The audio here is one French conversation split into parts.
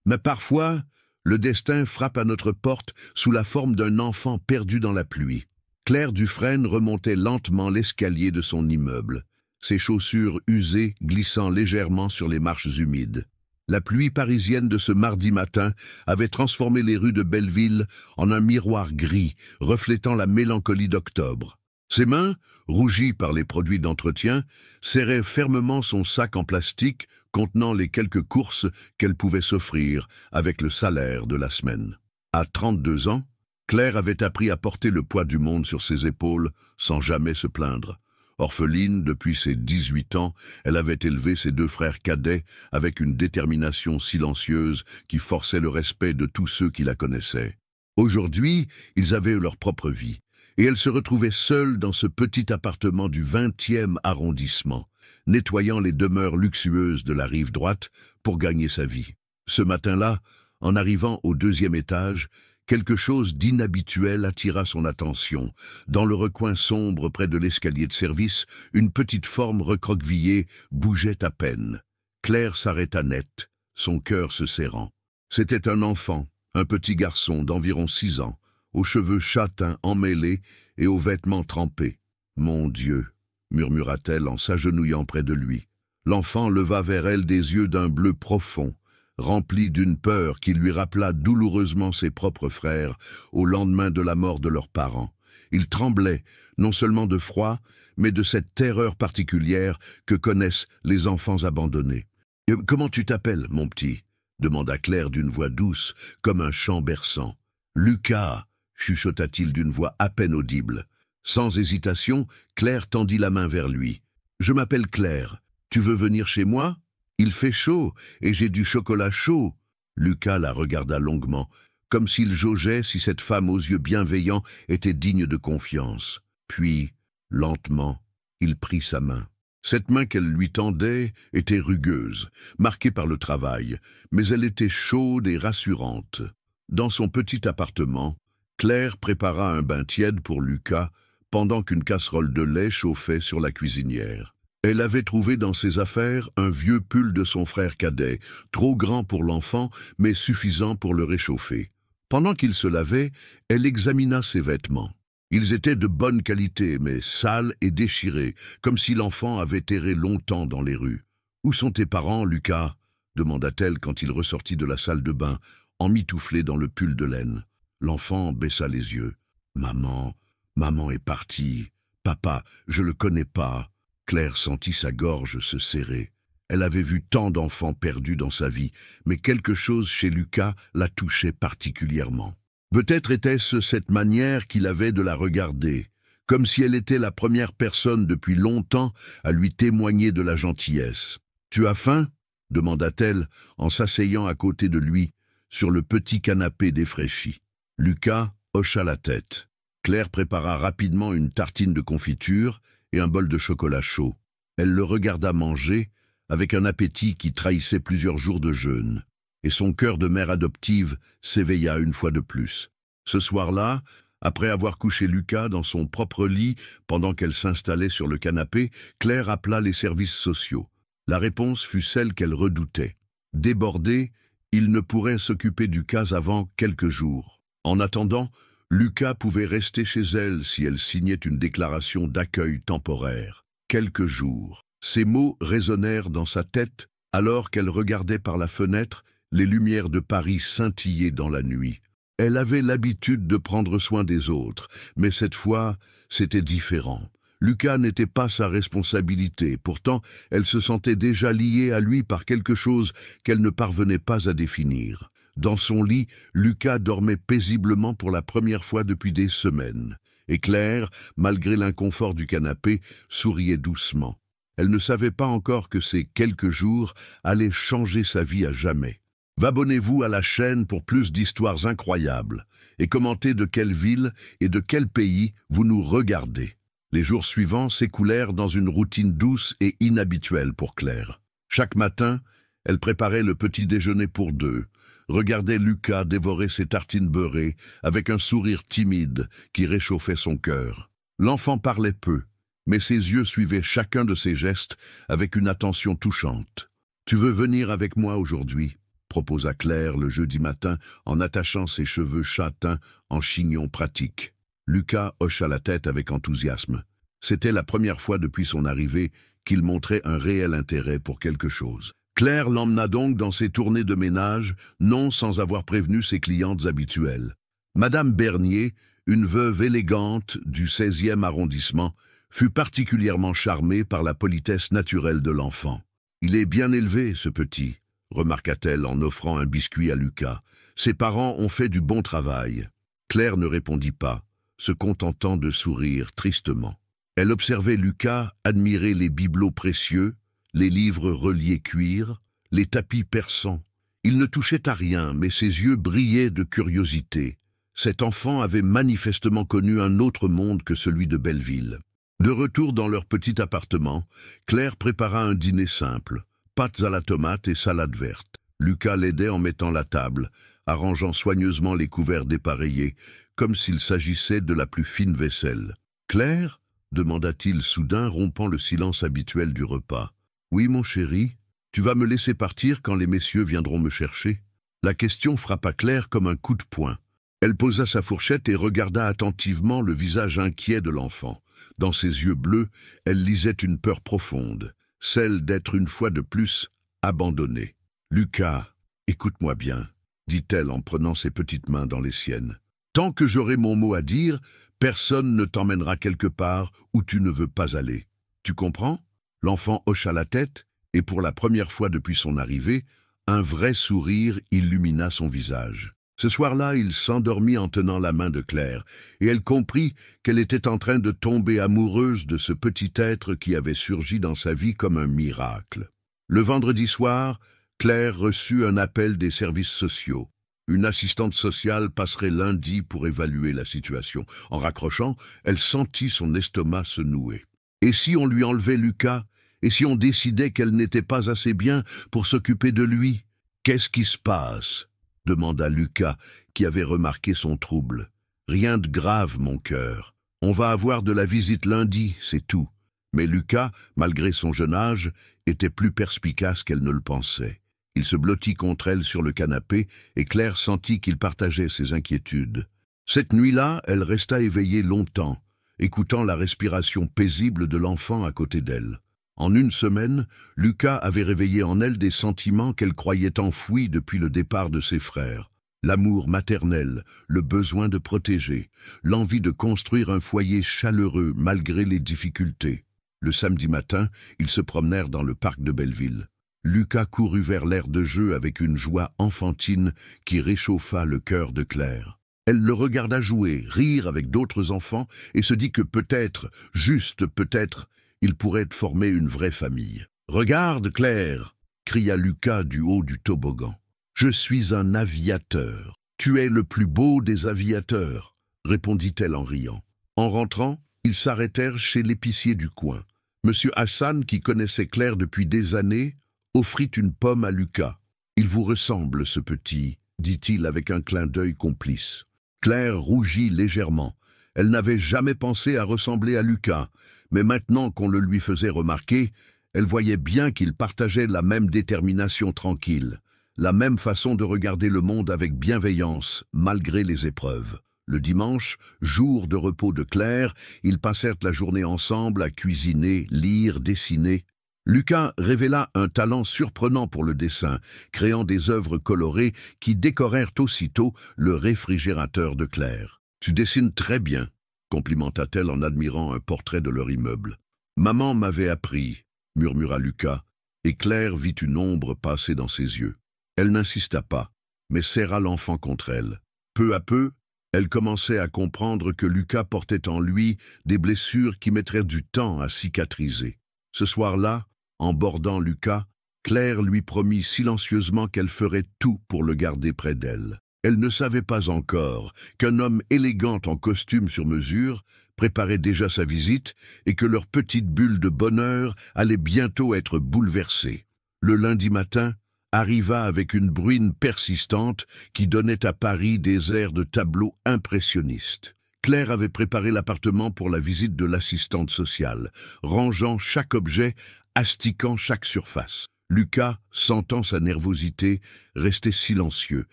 Mais parfois, le destin frappe à notre porte sous la forme d'un enfant perdu dans la pluie. Claire Dufresne remontait lentement l'escalier de son immeuble, ses chaussures usées glissant légèrement sur les marches humides. La pluie parisienne de ce mardi matin avait transformé les rues de Belleville en un miroir gris, reflétant la mélancolie d'octobre. Ses mains, rougies par les produits d'entretien, serraient fermement son sac en plastique contenant les quelques courses qu'elle pouvait s'offrir avec le salaire de la semaine. À 32 ans, Claire avait appris à porter le poids du monde sur ses épaules sans jamais se plaindre. Orpheline depuis ses 18 ans, elle avait élevé ses 2 frères cadets avec une détermination silencieuse qui forçait le respect de tous ceux qui la connaissaient. Aujourd'hui, ils avaient leur propre vie, et elle se retrouvait seule dans ce petit appartement du 20e arrondissement, nettoyant les demeures luxueuses de la rive droite pour gagner sa vie. Ce matin-là, en arrivant au 2e étage, quelque chose d'inhabituel attira son attention. Dans le recoin sombre près de l'escalier de service, une petite forme recroquevillée bougeait à peine. Claire s'arrêta net, son cœur se serrant. C'était un enfant, un petit garçon d'environ 6 ans, aux cheveux châtains emmêlés et aux vêtements trempés. « Mon Dieu !» murmura-t-elle en s'agenouillant près de lui. L'enfant leva vers elle des yeux d'un bleu profond, rempli d'une peur qui lui rappela douloureusement ses propres frères au lendemain de la mort de leurs parents. Il tremblait, non seulement de froid, mais de cette terreur particulière que connaissent les enfants abandonnés. « Comment tu t'appelles, mon petit ?» demanda Claire d'une voix douce, comme un chant berçant. « Lucas !» chuchota-t-il d'une voix à peine audible. Sans hésitation, Claire tendit la main vers lui. « Je m'appelle Claire. Tu veux venir chez moi ? Il fait chaud, et j'ai du chocolat chaud. » Lucas la regarda longuement, comme s'il jaugeait si cette femme aux yeux bienveillants était digne de confiance. Puis, lentement, il prit sa main. Cette main qu'elle lui tendait était rugueuse, marquée par le travail, mais elle était chaude et rassurante. Dans son petit appartement, Claire prépara un bain tiède pour Lucas, pendant qu'une casserole de lait chauffait sur la cuisinière. Elle avait trouvé dans ses affaires un vieux pull de son frère cadet, trop grand pour l'enfant, mais suffisant pour le réchauffer. Pendant qu'il se lavait, elle examina ses vêtements. Ils étaient de bonne qualité, mais sales et déchirés, comme si l'enfant avait erré longtemps dans les rues. « Où sont tes parents, Lucas ?» demanda-t-elle quand il ressortit de la salle de bain, emmitouflé dans le pull de laine. L'enfant baissa les yeux. « Maman est partie. Papa, je le connais pas. » Claire sentit sa gorge se serrer. Elle avait vu tant d'enfants perdus dans sa vie, mais quelque chose chez Lucas la touchait particulièrement. Peut-être était-ce cette manière qu'il avait de la regarder, comme si elle était la première personne depuis longtemps à lui témoigner de la gentillesse. « Tu as faim ?» demanda-t-elle en s'asseyant à côté de lui, sur le petit canapé défraîchi. Lucas hocha la tête. Claire prépara rapidement une tartine de confiture et un bol de chocolat chaud. Elle le regarda manger, avec un appétit qui trahissait plusieurs jours de jeûne, et son cœur de mère adoptive s'éveilla une fois de plus. Ce soir-là, après avoir couché Lucas dans son propre lit pendant qu'elle s'installait sur le canapé, Claire appela les services sociaux. La réponse fut celle qu'elle redoutait. Débordé, il ne pourrait s'occuper du cas avant quelques jours. En attendant, Lucas pouvait rester chez elle si elle signait une déclaration d'accueil temporaire. Quelques jours. Ces mots résonnèrent dans sa tête alors qu'elle regardait par la fenêtre les lumières de Paris scintiller dans la nuit. Elle avait l'habitude de prendre soin des autres, mais cette fois, c'était différent. Lucas n'était pas sa responsabilité, pourtant elle se sentait déjà liée à lui par quelque chose qu'elle ne parvenait pas à définir. Dans son lit, Lucas dormait paisiblement pour la première fois depuis des semaines, et Claire, malgré l'inconfort du canapé, souriait doucement. Elle ne savait pas encore que ces quelques jours allaient changer sa vie à jamais. Abonnez-vous à la chaîne pour plus d'histoires incroyables, et commentez de quelle ville et de quel pays vous nous regardez. Les jours suivants s'écoulèrent dans une routine douce et inhabituelle pour Claire. Chaque matin, elle préparait le petit déjeuner pour deux, regardait Lucas dévorer ses tartines beurrées avec un sourire timide qui réchauffait son cœur. L'enfant parlait peu, mais ses yeux suivaient chacun de ses gestes avec une attention touchante. « Tu veux venir avec moi aujourd'hui ?» proposa Claire le jeudi matin en attachant ses cheveux châtains en chignon pratique. Lucas hocha la tête avec enthousiasme. C'était la première fois depuis son arrivée qu'il montrait un réel intérêt pour quelque chose. Claire l'emmena donc dans ses tournées de ménage, non sans avoir prévenu ses clientes habituelles. Madame Bernier, une veuve élégante du 16e arrondissement, fut particulièrement charmée par la politesse naturelle de l'enfant. « Il est bien élevé, ce petit », remarqua-t-elle en offrant un biscuit à Lucas. « Ses parents ont fait du bon travail. » Claire ne répondit pas, se contentant de sourire tristement. Elle observait Lucas admirer les bibelots précieux, les livres reliés cuir, les tapis persans. Il ne touchait à rien, mais ses yeux brillaient de curiosité. Cet enfant avait manifestement connu un autre monde que celui de Belleville. De retour dans leur petit appartement, Claire prépara un dîner simple, pâtes à la tomate et salade verte. Lucas l'aidait en mettant la table, arrangeant soigneusement les couverts dépareillés, comme s'il s'agissait de la plus fine vaisselle. « Claire ?» demanda-t-il soudain, rompant le silence habituel du repas. « Oui, mon chéri, tu vas me laisser partir quand les messieurs viendront me chercher ?» La question frappa Claire comme un coup de poing. Elle posa sa fourchette et regarda attentivement le visage inquiet de l'enfant. Dans ses yeux bleus, elle lisait une peur profonde, celle d'être une fois de plus abandonnée. « Lucas, écoute-moi bien, » dit-elle en prenant ses petites mains dans les siennes. « Tant que j'aurai mon mot à dire, personne ne t'emmènera quelque part où tu ne veux pas aller. Tu comprends ?» L'enfant hocha la tête, et pour la première fois depuis son arrivée, un vrai sourire illumina son visage. Ce soir-là, il s'endormit en tenant la main de Claire, et elle comprit qu'elle était en train de tomber amoureuse de ce petit être qui avait surgi dans sa vie comme un miracle. Le vendredi soir, Claire reçut un appel des services sociaux. Une assistante sociale passerait lundi pour évaluer la situation. En raccrochant, elle sentit son estomac se nouer. Et si on lui enlevait Lucas? Et si on décidait qu'elle n'était pas assez bien pour s'occuper de lui? « Qu'est-ce qui se passe ?» demanda Lucas, qui avait remarqué son trouble. « Rien de grave, mon cœur. On va avoir de la visite lundi, c'est tout. » Mais Lucas, malgré son jeune âge, était plus perspicace qu'elle ne le pensait. Il se blottit contre elle sur le canapé, et Claire sentit qu'il partageait ses inquiétudes. Cette nuit-là, elle resta éveillée longtemps, écoutant la respiration paisible de l'enfant à côté d'elle. En une semaine, Lucas avait réveillé en elle des sentiments qu'elle croyait enfouis depuis le départ de ses frères. L'amour maternel, le besoin de protéger, l'envie de construire un foyer chaleureux malgré les difficultés. Le samedi matin, ils se promenèrent dans le parc de Belleville. Lucas courut vers l'aire de jeu avec une joie enfantine qui réchauffa le cœur de Claire. Elle le regarda jouer, rire avec d'autres enfants et se dit que peut-être, juste peut-être, ils pourraient former une vraie famille. « Regarde, Claire !» cria Lucas du haut du toboggan. « Je suis un aviateur. Tu es le plus beau des aviateurs, » répondit-elle en riant. En rentrant, ils s'arrêtèrent chez l'épicier du coin. Monsieur Hassan, qui connaissait Claire depuis des années, offrit une pomme à Lucas. « Il vous ressemble, ce petit, » dit-il avec un clin d'œil complice. Claire rougit légèrement. Elle n'avait jamais pensé à ressembler à Lucas, mais maintenant qu'on le lui faisait remarquer, elle voyait bien qu'il partageait la même détermination tranquille, la même façon de regarder le monde avec bienveillance, malgré les épreuves. Le dimanche, jour de repos de Claire, ils passèrent la journée ensemble à cuisiner, lire, dessiner. Lucas révéla un talent surprenant pour le dessin, créant des œuvres colorées qui décorèrent aussitôt le réfrigérateur de Claire. « Tu dessines très bien », complimenta-t-elle en admirant un portrait de leur immeuble. « Maman m'avait appris », murmura Lucas, et Claire vit une ombre passer dans ses yeux. Elle n'insista pas, mais serra l'enfant contre elle. Peu à peu, elle commençait à comprendre que Lucas portait en lui des blessures qui mettraient du temps à cicatriser. Ce soir-là, en bordant Lucas, Claire lui promit silencieusement qu'elle ferait tout pour le garder près d'elle. Elle ne savait pas encore qu'un homme élégant en costume sur mesure préparait déjà sa visite et que leur petite bulle de bonheur allait bientôt être bouleversée. Le lundi matin arriva avec une bruine persistante qui donnait à Paris des airs de tableau impressionnistes. Claire avait préparé l'appartement pour la visite de l'assistante sociale, rangeant chaque objet, astiquant chaque surface. Lucas, sentant sa nervosité, restait silencieux,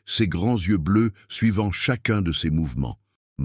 ses grands yeux bleus suivant chacun de ses mouvements.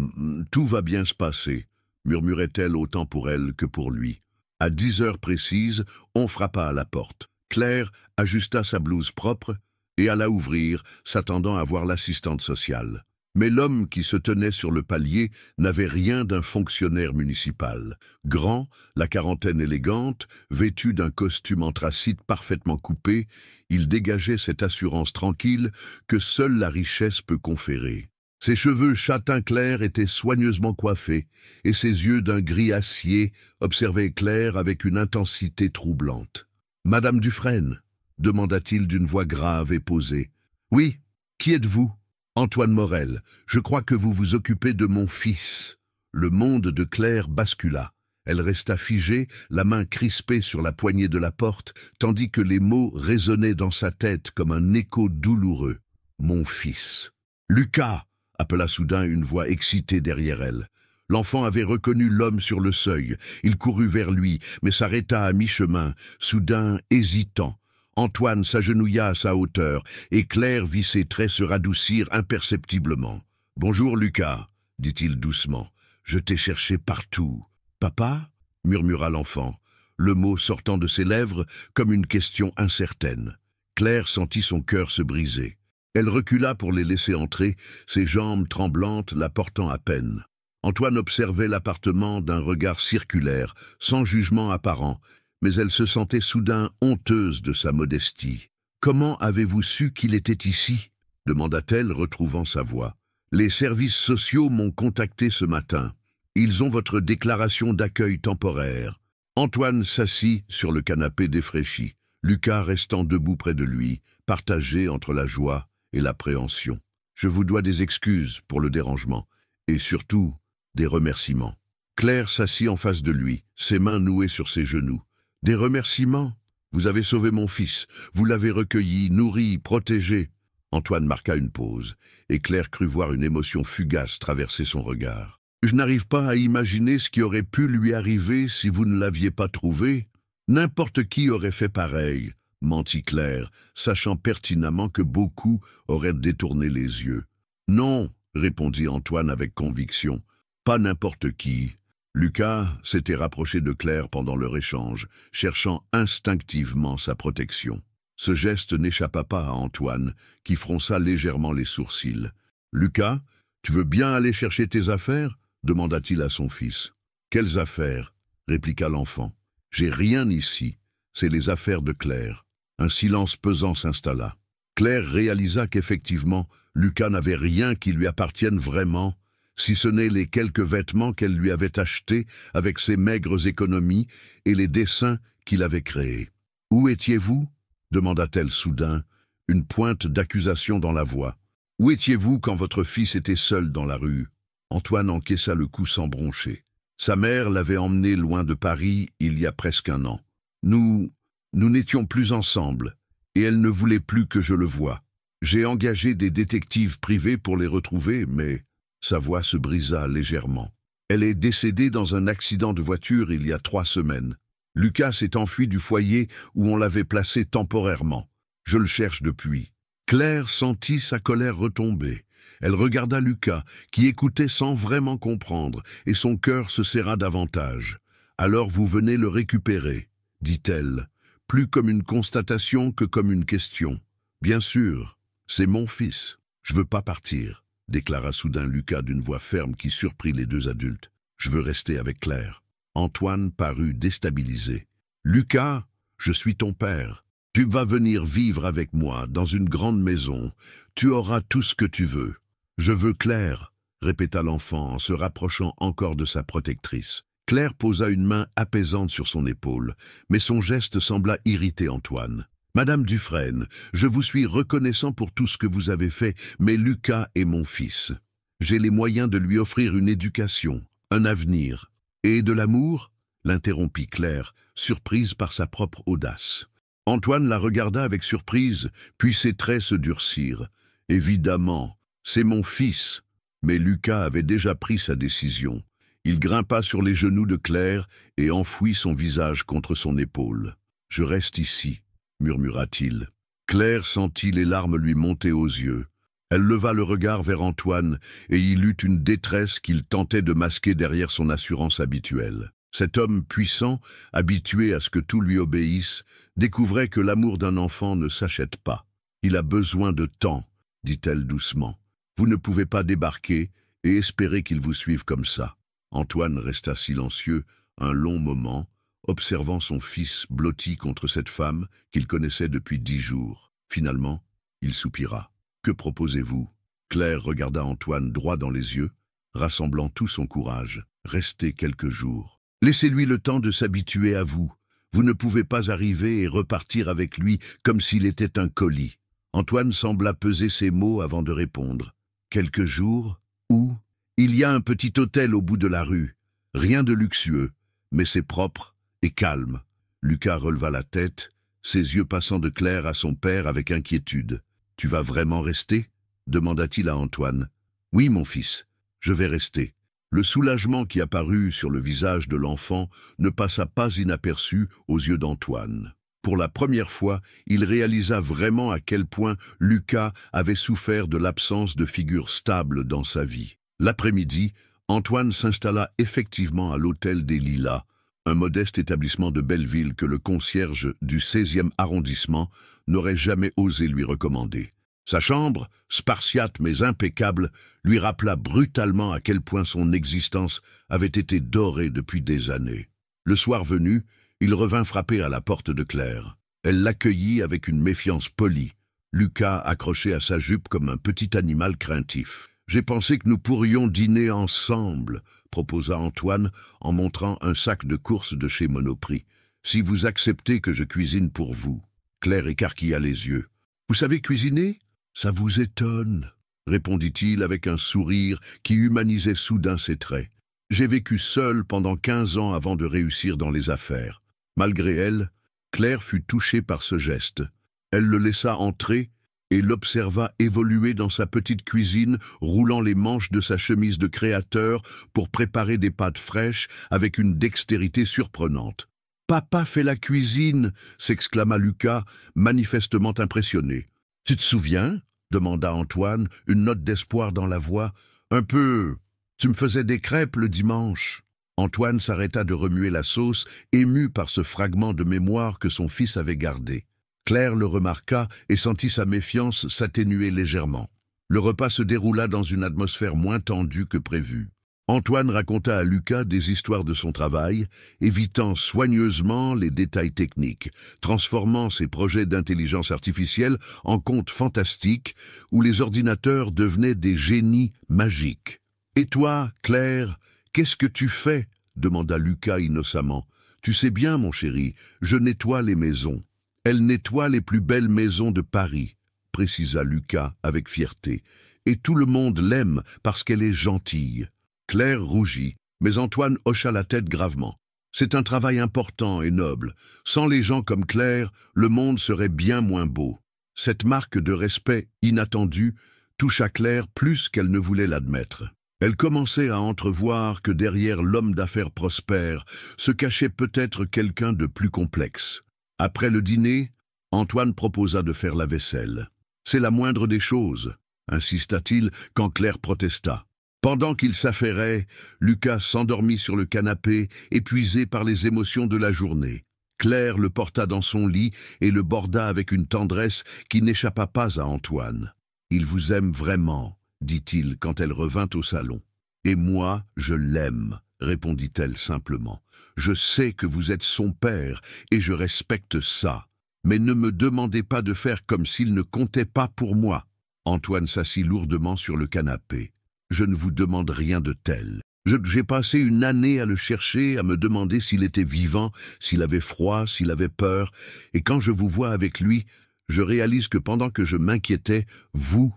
« Tout va bien se passer », murmurait-elle autant pour elle que pour lui. À 10 heures précises, on frappa à la porte. Claire ajusta sa blouse propre et alla ouvrir, s'attendant à voir l'assistante sociale. Mais l'homme qui se tenait sur le palier n'avait rien d'un fonctionnaire municipal. Grand, la quarantaine élégante, vêtu d'un costume anthracite parfaitement coupé, il dégageait cette assurance tranquille que seule la richesse peut conférer. Ses cheveux châtain clair étaient soigneusement coiffés, et ses yeux d'un gris acier observaient Claire avec une intensité troublante. « Madame Dufresne ?» demanda-t-il d'une voix grave et posée. « Oui, qui êtes-vous ?»« Antoine Morel, je crois que vous vous occupez de mon fils. » Le monde de Claire bascula. Elle resta figée, la main crispée sur la poignée de la porte, tandis que les mots résonnaient dans sa tête comme un écho douloureux. « Mon fils. »« Lucas !» appela soudain une voix excitée derrière elle. L'enfant avait reconnu l'homme sur le seuil. Il courut vers lui, mais s'arrêta à mi-chemin, soudain hésitant. Antoine s'agenouilla à sa hauteur, et Claire vit ses traits se radoucir imperceptiblement. « Bonjour, Lucas, » dit-il doucement. « Je t'ai cherché partout. »« Papa » murmura l'enfant, le mot sortant de ses lèvres comme une question incertaine. Claire sentit son cœur se briser. Elle recula pour les laisser entrer, ses jambes tremblantes la portant à peine. Antoine observait l'appartement d'un regard circulaire, sans jugement apparent, mais elle se sentait soudain honteuse de sa modestie. « Comment avez-vous su qu'il était ici ?» demanda-t-elle, retrouvant sa voix. « Les services sociaux m'ont contacté ce matin. Ils ont votre déclaration d'accueil temporaire. » Antoine s'assit sur le canapé défraîchi, Lucas restant debout près de lui, partagé entre la joie et l'appréhension. « Je vous dois des excuses pour le dérangement, et surtout des remerciements. » Claire s'assit en face de lui, ses mains nouées sur ses genoux. « Des remerciements? Vous avez sauvé mon fils, vous l'avez recueilli, nourri, protégé. » Antoine marqua une pause, et Claire crut voir une émotion fugace traverser son regard. « Je n'arrive pas à imaginer ce qui aurait pu lui arriver si vous ne l'aviez pas trouvé. N'importe qui aurait fait pareil. » mentit Claire, sachant pertinemment que beaucoup auraient détourné les yeux. « Non, » répondit Antoine avec conviction, « pas n'importe qui. » Lucas s'était rapproché de Claire pendant leur échange, cherchant instinctivement sa protection. Ce geste n'échappa pas à Antoine, qui fronça légèrement les sourcils. « Lucas, tu veux bien aller chercher tes affaires ?» demanda-t-il à son fils. « Quelles affaires ?» répliqua l'enfant. « J'ai rien ici, c'est les affaires de Claire. » Un silence pesant s'installa. Claire réalisa qu'effectivement, Lucas n'avait rien qui lui appartienne vraiment, si ce n'est les quelques vêtements qu'elle lui avait achetés avec ses maigres économies et les dessins qu'il avait créés. « Où étiez-vous » demanda-t-elle soudain, une pointe d'accusation dans la voix. « Où étiez-vous quand votre fils était seul dans la rue ?» Antoine encaissa le coup sans broncher. Sa mère l'avait emmené loin de Paris il y a presque un an. Nous n'étions plus ensemble, et elle ne voulait plus que je le voie. J'ai engagé des détectives privés pour les retrouver, mais... » Sa voix se brisa légèrement. « Elle est décédée dans un accident de voiture il y a 3 semaines. Lucas s'est enfui du foyer où on l'avait placé temporairement. Je le cherche depuis. » Claire sentit sa colère retomber. Elle regarda Lucas, qui écoutait sans vraiment comprendre, et son cœur se serra davantage. « Alors vous venez le récupérer, » dit-elle, plus comme une constatation que comme une question. « Bien sûr, c'est mon fils. Je veux pas partir, » déclara soudain Lucas d'une voix ferme qui surprit les 2 adultes. « Je veux rester avec Claire. » Antoine parut déstabilisé. « Lucas, je suis ton père. Tu vas venir vivre avec moi dans une grande maison. Tu auras tout ce que tu veux. »« Je veux Claire, » répéta l'enfant en se rapprochant encore de sa protectrice. Claire posa une main apaisante sur son épaule, mais son geste sembla irriter Antoine. « Madame Dufresne, je vous suis reconnaissant pour tout ce que vous avez fait, mais Lucas est mon fils. J'ai les moyens de lui offrir une éducation, un avenir. Et de l'amour ?» l'interrompit Claire, surprise par sa propre audace. Antoine la regarda avec surprise, puis ses traits se durcirent. « Évidemment, c'est mon fils. » Mais Lucas avait déjà pris sa décision. Il grimpa sur les genoux de Claire et enfouit son visage contre son épaule. « Je reste ici. murmura-t-il. Claire sentit les larmes lui monter aux yeux. Elle leva le regard vers Antoine et il eut une détresse qu'il tentait de masquer derrière son assurance habituelle. Cet homme puissant, habitué à ce que tout lui obéisse, découvrait que l'amour d'un enfant ne s'achète pas. « Il a besoin de temps », dit-elle doucement. « Vous ne pouvez pas débarquer et espérer qu'il vous suive comme ça. » Antoine resta silencieux un long moment, observant son fils blotti contre cette femme qu'il connaissait depuis 10 jours. Finalement, il soupira. « Que proposez-vous » Claire regarda Antoine droit dans les yeux, rassemblant tout son courage. « Restez quelques jours. Laissez-lui le temps de s'habituer à vous. Vous ne pouvez pas arriver et repartir avec lui comme s'il était un colis. » Antoine sembla peser ses mots avant de répondre. « Quelques jours? Où ? Il y a un petit hôtel au bout de la rue. Rien de luxueux, mais c'est propre et calme. » Lucas releva la tête, ses yeux passant de Claire à son père avec inquiétude. « Tu vas vraiment rester » demanda-t-il à Antoine. « Oui, mon fils, je vais rester. » Le soulagement qui apparut sur le visage de l'enfant ne passa pas inaperçu aux yeux d'Antoine. Pour la première fois, il réalisa vraiment à quel point Lucas avait souffert de l'absence de figure stable dans sa vie. L'après-midi, Antoine s'installa effectivement à l'hôtel des Lilas, un modeste établissement de Belleville que le concierge du 16e arrondissement n'aurait jamais osé lui recommander. Sa chambre, spartiate mais impeccable, lui rappela brutalement à quel point son existence avait été dorée depuis des années. Le soir venu, il revint frapper à la porte de Claire. Elle l'accueillit avec une méfiance polie, Lucas accroché à sa jupe comme un petit animal craintif. « J'ai pensé que nous pourrions dîner ensemble », proposa Antoine en montrant un sac de courses de chez Monoprix. « Si vous acceptez que je cuisine pour vous. » Claire écarquilla les yeux. « Vous savez cuisiner ? Ça vous étonne ?» répondit-il avec un sourire qui humanisait soudain ses traits. « J'ai vécu seul pendant 15 ans avant de réussir dans les affaires. » Malgré elle, Claire fut touchée par ce geste. Elle le laissa entrer et l'observa évoluer dans sa petite cuisine, roulant les manches de sa chemise de créateur pour préparer des pâtes fraîches avec une dextérité surprenante. « Papa fait la cuisine !» s'exclama Lucas, manifestement impressionné. « Tu te souviens ?» demanda Antoine, une note d'espoir dans la voix. « Un peu. Tu me faisais des crêpes le dimanche. » Antoine s'arrêta de remuer la sauce, ému par ce fragment de mémoire que son fils avait gardé. Claire le remarqua et sentit sa méfiance s'atténuer légèrement. Le repas se déroula dans une atmosphère moins tendue que prévu. Antoine raconta à Lucas des histoires de son travail, évitant soigneusement les détails techniques, transformant ses projets d'intelligence artificielle en contes fantastiques où les ordinateurs devenaient des génies magiques. « Et toi, Claire, qu'est-ce que tu fais ?» demanda Lucas innocemment. « Tu sais bien, mon chéri, je nettoie les maisons. » « Elle nettoie les plus belles maisons de Paris, » précisa Lucas avec fierté. « Et tout le monde l'aime parce qu'elle est gentille. » Claire rougit, mais Antoine hocha la tête gravement. « C'est un travail important et noble. Sans les gens comme Claire, le monde serait bien moins beau. » Cette marque de respect inattendue toucha Claire plus qu'elle ne voulait l'admettre. Elle commençait à entrevoir que derrière l'homme d'affaires prospère se cachait peut-être quelqu'un de plus complexe. Après le dîner, Antoine proposa de faire la vaisselle. « C'est la moindre des choses », insista-t-il quand Claire protesta. Pendant qu'il s'affairait, Lucas s'endormit sur le canapé, épuisé par les émotions de la journée. Claire le porta dans son lit et le borda avec une tendresse qui n'échappa pas à Antoine. « Il vous aime vraiment », dit-il quand elle revint au salon. « Et moi, je l'aime », répondit-elle simplement. « Je sais que vous êtes son père et je respecte ça. Mais ne me demandez pas de faire comme s'il ne comptait pas pour moi. » Antoine s'assit lourdement sur le canapé. « Je ne vous demande rien de tel. J'ai passé une année à le chercher, à me demander s'il était vivant, s'il avait froid, s'il avait peur. Et quand je vous vois avec lui, je réalise que pendant que je m'inquiétais, vous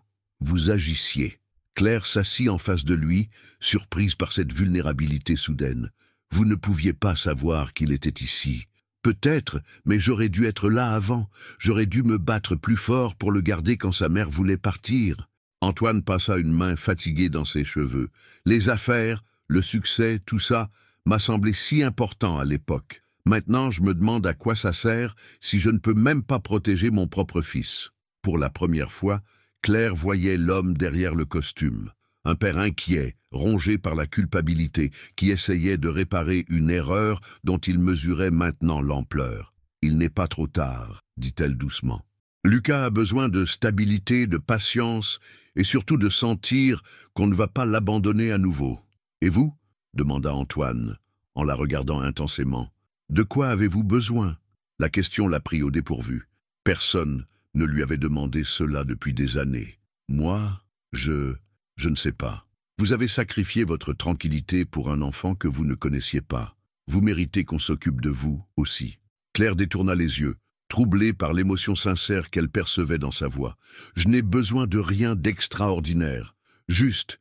agissiez. » Claire s'assit en face de lui, surprise par cette vulnérabilité soudaine. « Vous ne pouviez pas savoir qu'il était ici. Peut-être, mais j'aurais dû être là avant. J'aurais dû me battre plus fort pour le garder quand sa mère voulait partir. » Antoine passa une main fatiguée dans ses cheveux. « Les affaires, le succès, tout ça, m'a semblé si important à l'époque. Maintenant, je me demande à quoi ça sert si je ne peux même pas protéger mon propre fils. » Pour la première fois, Claire voyait l'homme derrière le costume. Un père inquiet, rongé par la culpabilité, qui essayait de réparer une erreur dont il mesurait maintenant l'ampleur. « Il n'est pas trop tard, » dit-elle doucement. Lucas a besoin de stabilité, de patience et surtout de sentir qu'on ne va pas l'abandonner à nouveau. « Et vous ?» demanda Antoine, en la regardant intensément. « De quoi avez-vous besoin ?» La question l'a pris au dépourvu. Personne ne lui avait demandé cela depuis des années. « Moi, je ne sais pas. Vous avez sacrifié votre tranquillité pour un enfant que vous ne connaissiez pas. Vous méritez qu'on s'occupe de vous aussi. » Claire détourna les yeux, troublée par l'émotion sincère qu'elle percevait dans sa voix. « Je n'ai besoin de rien d'extraordinaire. Juste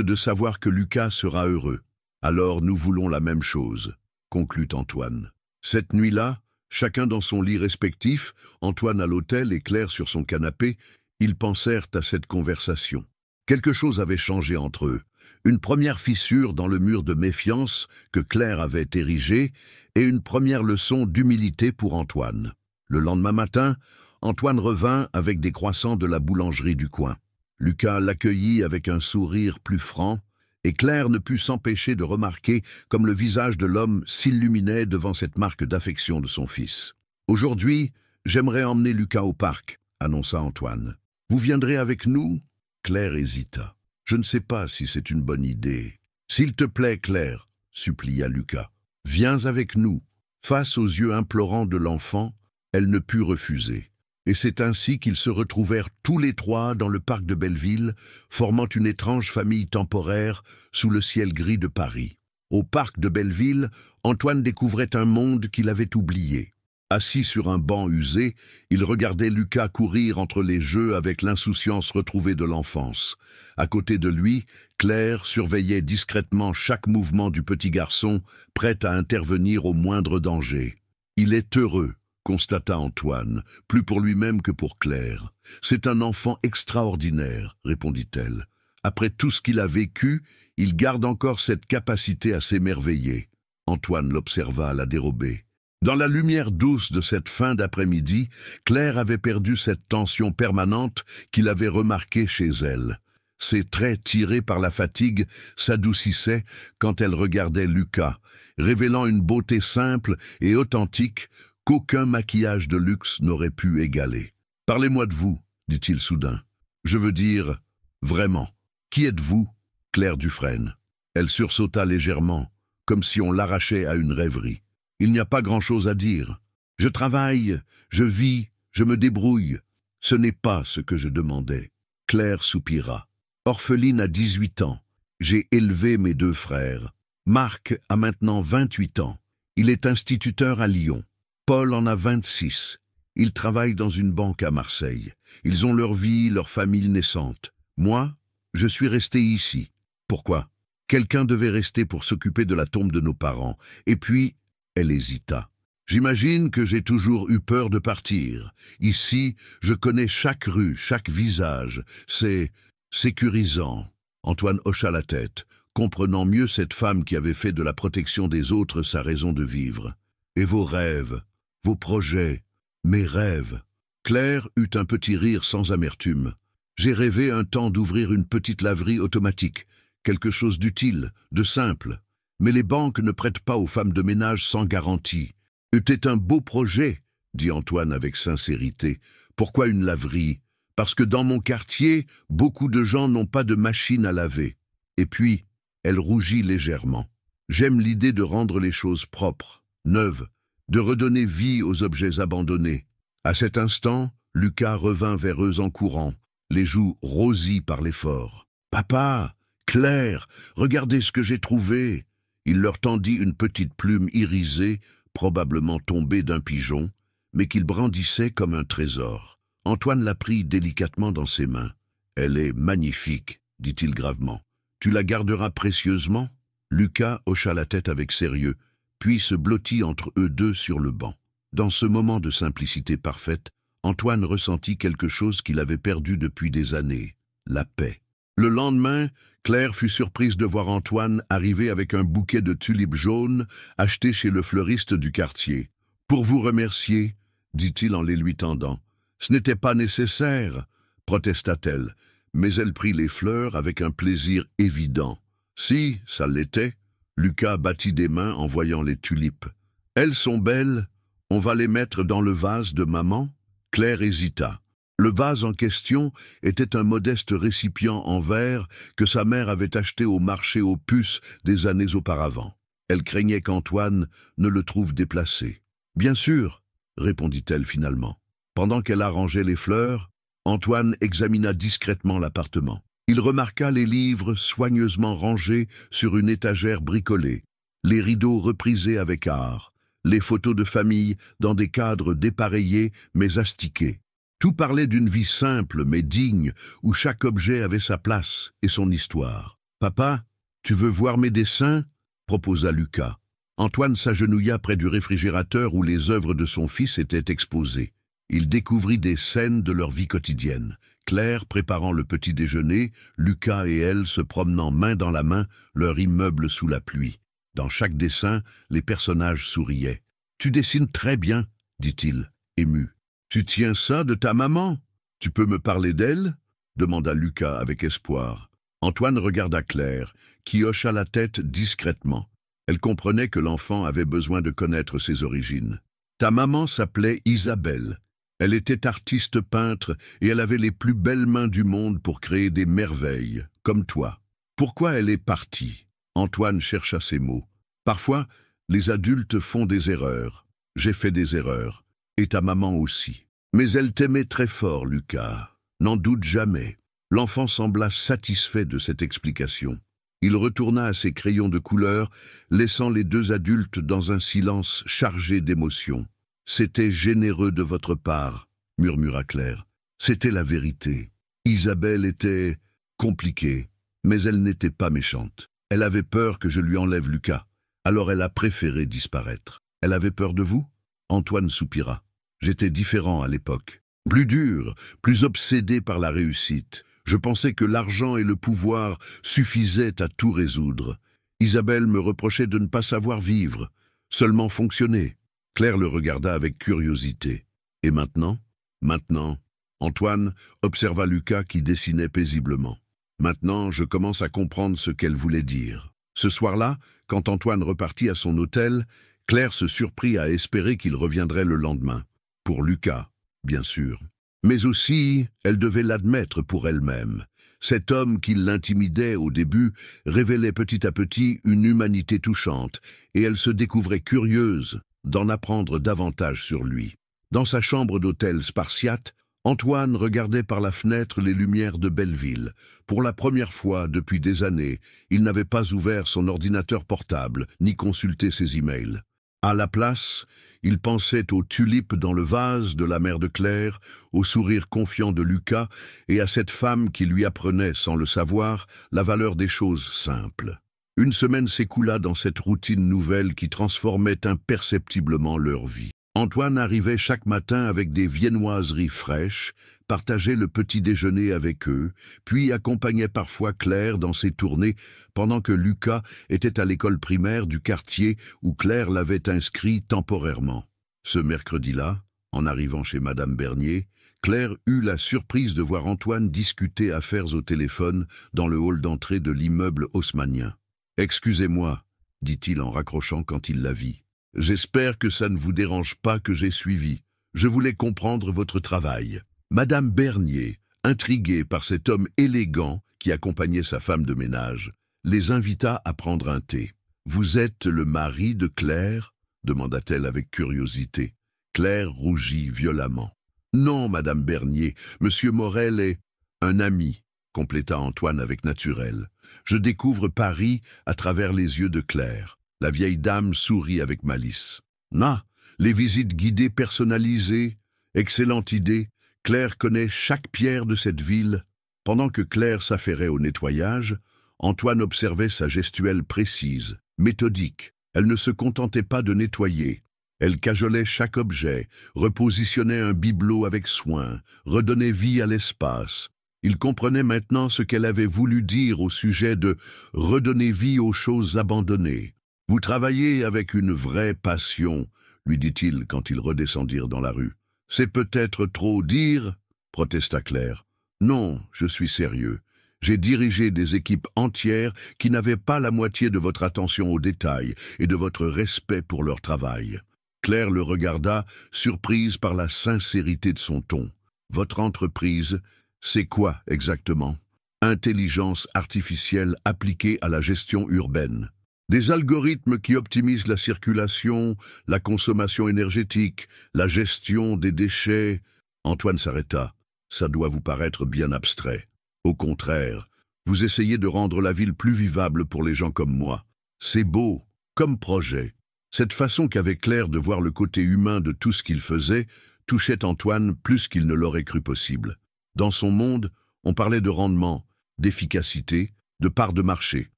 de savoir que Lucas sera heureux. Alors nous voulons la même chose, » conclut Antoine. Cette nuit-là, chacun dans son lit respectif, Antoine à l'hôtel et Claire sur son canapé, ils pensèrent à cette conversation. Quelque chose avait changé entre eux. Une première fissure dans le mur de méfiance que Claire avait érigé et une première leçon d'humilité pour Antoine. Le lendemain matin, Antoine revint avec des croissants de la boulangerie du coin. Lucas l'accueillit avec un sourire plus franc, et Claire ne put s'empêcher de remarquer comme le visage de l'homme s'illuminait devant cette marque d'affection de son fils. « Aujourd'hui, j'aimerais emmener Lucas au parc, » annonça Antoine. « Vous viendrez avec nous ?» Claire hésita. « Je ne sais pas si c'est une bonne idée. »« S'il te plaît, Claire, » supplia Lucas. « Viens avec nous. » Face aux yeux implorants de l'enfant, elle ne put refuser. Et c'est ainsi qu'ils se retrouvèrent tous les trois dans le parc de Belleville, formant une étrange famille temporaire sous le ciel gris de Paris. Au parc de Belleville, Antoine découvrait un monde qu'il avait oublié. Assis sur un banc usé, il regardait Lucas courir entre les jeux avec l'insouciance retrouvée de l'enfance. À côté de lui, Claire surveillait discrètement chaque mouvement du petit garçon, prête à intervenir au moindre danger. « Il est heureux », constata Antoine, plus pour lui-même que pour Claire. « C'est un enfant extraordinaire, » répondit-elle. « Après tout ce qu'il a vécu, il garde encore cette capacité à s'émerveiller. » Antoine l'observa à la dérobée. Dans la lumière douce de cette fin d'après-midi, Claire avait perdu cette tension permanente qu'il avait remarquée chez elle. Ses traits tirés par la fatigue s'adoucissaient quand elle regardait Lucas, révélant une beauté simple et authentique qu'aucun maquillage de luxe n'aurait pu égaler. « Parlez-moi de vous, » dit-il soudain. « Je veux dire, vraiment, qui êtes-vous, Claire Dufresne ?» Elle sursauta légèrement, comme si on l'arrachait à une rêverie. « Il n'y a pas grand-chose à dire. Je travaille, je vis, je me débrouille. Ce n'est pas ce que je demandais. » Claire soupira. « Orpheline à 18 ans. J'ai élevé mes 2 frères. Marc a maintenant 28 ans. Il est instituteur à Lyon. Paul en a 26. Ils travaillent dans une banque à Marseille. Ils ont leur vie, leur famille naissante. Moi, je suis resté ici. Pourquoi? Quelqu'un devait rester pour s'occuper de la tombe de nos parents. Et puis, elle hésita. J'imagine que j'ai toujours eu peur de partir. Ici, je connais chaque rue, chaque visage. C'est sécurisant. Antoine hocha la tête, comprenant mieux cette femme qui avait fait de la protection des autres sa raison de vivre. Et vos rêves, vos projets, mes rêves. Claire eut un petit rire sans amertume. J'ai rêvé un temps d'ouvrir une petite laverie automatique, quelque chose d'utile, de simple. Mais les banques ne prêtent pas aux femmes de ménage sans garantie. C'était un beau projet, dit Antoine avec sincérité. Pourquoi une laverie? Parce que dans mon quartier, beaucoup de gens n'ont pas de machine à laver. Et puis, elle rougit légèrement. J'aime l'idée de rendre les choses propres, neuves, de redonner vie aux objets abandonnés. À cet instant, Lucas revint vers eux en courant, les joues rosies par l'effort. « Papa, Claire, regardez ce que j'ai trouvé !» Il leur tendit une petite plume irisée, probablement tombée d'un pigeon, mais qu'il brandissait comme un trésor. Antoine la prit délicatement dans ses mains. « Elle est magnifique, » dit-il gravement. « Tu la garderas précieusement ?» Lucas hocha la tête avec sérieux, puis se blottit entre eux deux sur le banc. Dans ce moment de simplicité parfaite, Antoine ressentit quelque chose qu'il avait perdu depuis des années, la paix. Le lendemain, Claire fut surprise de voir Antoine arriver avec un bouquet de tulipes jaunes acheté chez le fleuriste du quartier. « Pour vous remercier, » dit-il en les lui tendant. « Ce n'était pas nécessaire, » protesta-t-elle, mais elle prit les fleurs avec un plaisir évident. « Si, ça l'était. » Lucas battit des mains en voyant les tulipes. « Elles sont belles. On va les mettre dans le vase de maman ?» Claire hésita. Le vase en question était un modeste récipient en verre que sa mère avait acheté au marché aux puces des années auparavant. Elle craignait qu'Antoine ne le trouve déplacé. « Bien sûr, » répondit-elle finalement. Pendant qu'elle arrangeait les fleurs, Antoine examina discrètement l'appartement. Il remarqua les livres soigneusement rangés sur une étagère bricolée, les rideaux reprisés avec art, les photos de famille dans des cadres dépareillés mais astiqués. Tout parlait d'une vie simple mais digne, où chaque objet avait sa place et son histoire. « Papa, tu veux voir mes dessins ?» proposa Lucas. Antoine s'agenouilla près du réfrigérateur où les œuvres de son fils étaient exposées. Il découvrit des scènes de leur vie quotidienne. Claire préparant le petit déjeuner, Lucas et elle se promenant main dans la main, leur immeuble sous la pluie. Dans chaque dessin, les personnages souriaient. « Tu dessines très bien, » dit-il, ému. « Tu tiens ça de ta maman? Tu peux me parler d'elle ?» demanda Lucas avec espoir. Antoine regarda Claire, qui hocha la tête discrètement. Elle comprenait que l'enfant avait besoin de connaître ses origines. « Ta maman s'appelait Isabelle. Elle était artiste peintre et elle avait les plus belles mains du monde pour créer des merveilles, comme toi. Pourquoi elle est partie ?» Antoine chercha ses mots. « Parfois, les adultes font des erreurs. J'ai fait des erreurs. Et ta maman aussi. Mais elle t'aimait très fort, Lucas. N'en doute jamais. » L'enfant sembla satisfait de cette explication. Il retourna à ses crayons de couleur, laissant les deux adultes dans un silence chargé d'émotion. « C'était généreux de votre part, » murmura Claire. « C'était la vérité. Isabelle était compliquée, mais elle n'était pas méchante. Elle avait peur que je lui enlève Lucas. Alors elle a préféré disparaître. Elle avait peur de vous ?» Antoine soupira. « J'étais différent à l'époque. Plus dur, plus obsédé par la réussite. Je pensais que l'argent et le pouvoir suffisaient à tout résoudre. Isabelle me reprochait de ne pas savoir vivre, seulement fonctionner. » Claire le regarda avec curiosité. « Et maintenant ?»« Maintenant ?» Antoine observa Lucas qui dessinait paisiblement. « Maintenant, je commence à comprendre ce qu'elle voulait dire. » Ce soir-là, quand Antoine repartit à son hôtel, Claire se surprit à espérer qu'il reviendrait le lendemain. Pour Lucas, bien sûr. Mais aussi, elle devait l'admettre pour elle-même. Cet homme qui l'intimidait au début révélait petit à petit une humanité touchante, et elle se découvrait curieuse d'en apprendre davantage sur lui. Dans sa chambre d'hôtel spartiate, Antoine regardait par la fenêtre les lumières de Belleville. Pour la première fois depuis des années, il n'avait pas ouvert son ordinateur portable, ni consulté ses emails. À la place, il pensait aux tulipes dans le vase de la mère de Claire, au sourire confiant de Lucas et à cette femme qui lui apprenait, sans le savoir, la valeur des choses simples. Une semaine s'écoula dans cette routine nouvelle qui transformait imperceptiblement leur vie. Antoine arrivait chaque matin avec des viennoiseries fraîches, partageait le petit déjeuner avec eux, puis accompagnait parfois Claire dans ses tournées pendant que Lucas était à l'école primaire du quartier où Claire l'avait inscrit temporairement. Ce mercredi-là, en arrivant chez Madame Bernier, Claire eut la surprise de voir Antoine discuter affaires au téléphone dans le hall d'entrée de l'immeuble haussmannien. « Excusez-moi, » dit-il en raccrochant quand il la vit. « J'espère que ça ne vous dérange pas que j'ai suivi. Je voulais comprendre votre travail. » Madame Bernier, intriguée par cet homme élégant qui accompagnait sa femme de ménage, les invita à prendre un thé. « Vous êtes le mari de Claire ?» demanda-t-elle avec curiosité. Claire rougit violemment. « Non, Madame Bernier, Monsieur Morel est un ami, » compléta Antoine avec naturel. « Je découvre Paris à travers les yeux de Claire. » La vieille dame sourit avec malice. « Ah, les visites guidées personnalisées, excellente idée. Claire connaît chaque pierre de cette ville. » Pendant que Claire s'affairait au nettoyage, Antoine observait sa gestuelle précise, méthodique. Elle ne se contentait pas de nettoyer. Elle cajolait chaque objet, repositionnait un bibelot avec soin, redonnait vie à l'espace. Il comprenait maintenant ce qu'elle avait voulu dire au sujet de redonner vie aux choses abandonnées. « Vous travaillez avec une vraie passion », lui dit-il quand ils redescendirent dans la rue. « C'est peut-être trop dire ?» protesta Claire. « Non, je suis sérieux. J'ai dirigé des équipes entières qui n'avaient pas la moitié de votre attention aux détails et de votre respect pour leur travail. » Claire le regarda, surprise par la sincérité de son ton. « Votre entreprise, c'est quoi exactement ? » Intelligence artificielle appliquée à la gestion urbaine. Des algorithmes qui optimisent la circulation, la consommation énergétique, la gestion des déchets. Antoine s'arrêta. Ça doit vous paraître bien abstrait. Au contraire, vous essayez de rendre la ville plus vivable pour les gens comme moi. C'est beau, comme projet. Cette façon qu'avait Claire de voir le côté humain de tout ce qu'il faisait touchait Antoine plus qu'il ne l'aurait cru possible. Dans son monde, on parlait de rendement, d'efficacité, de part de marché.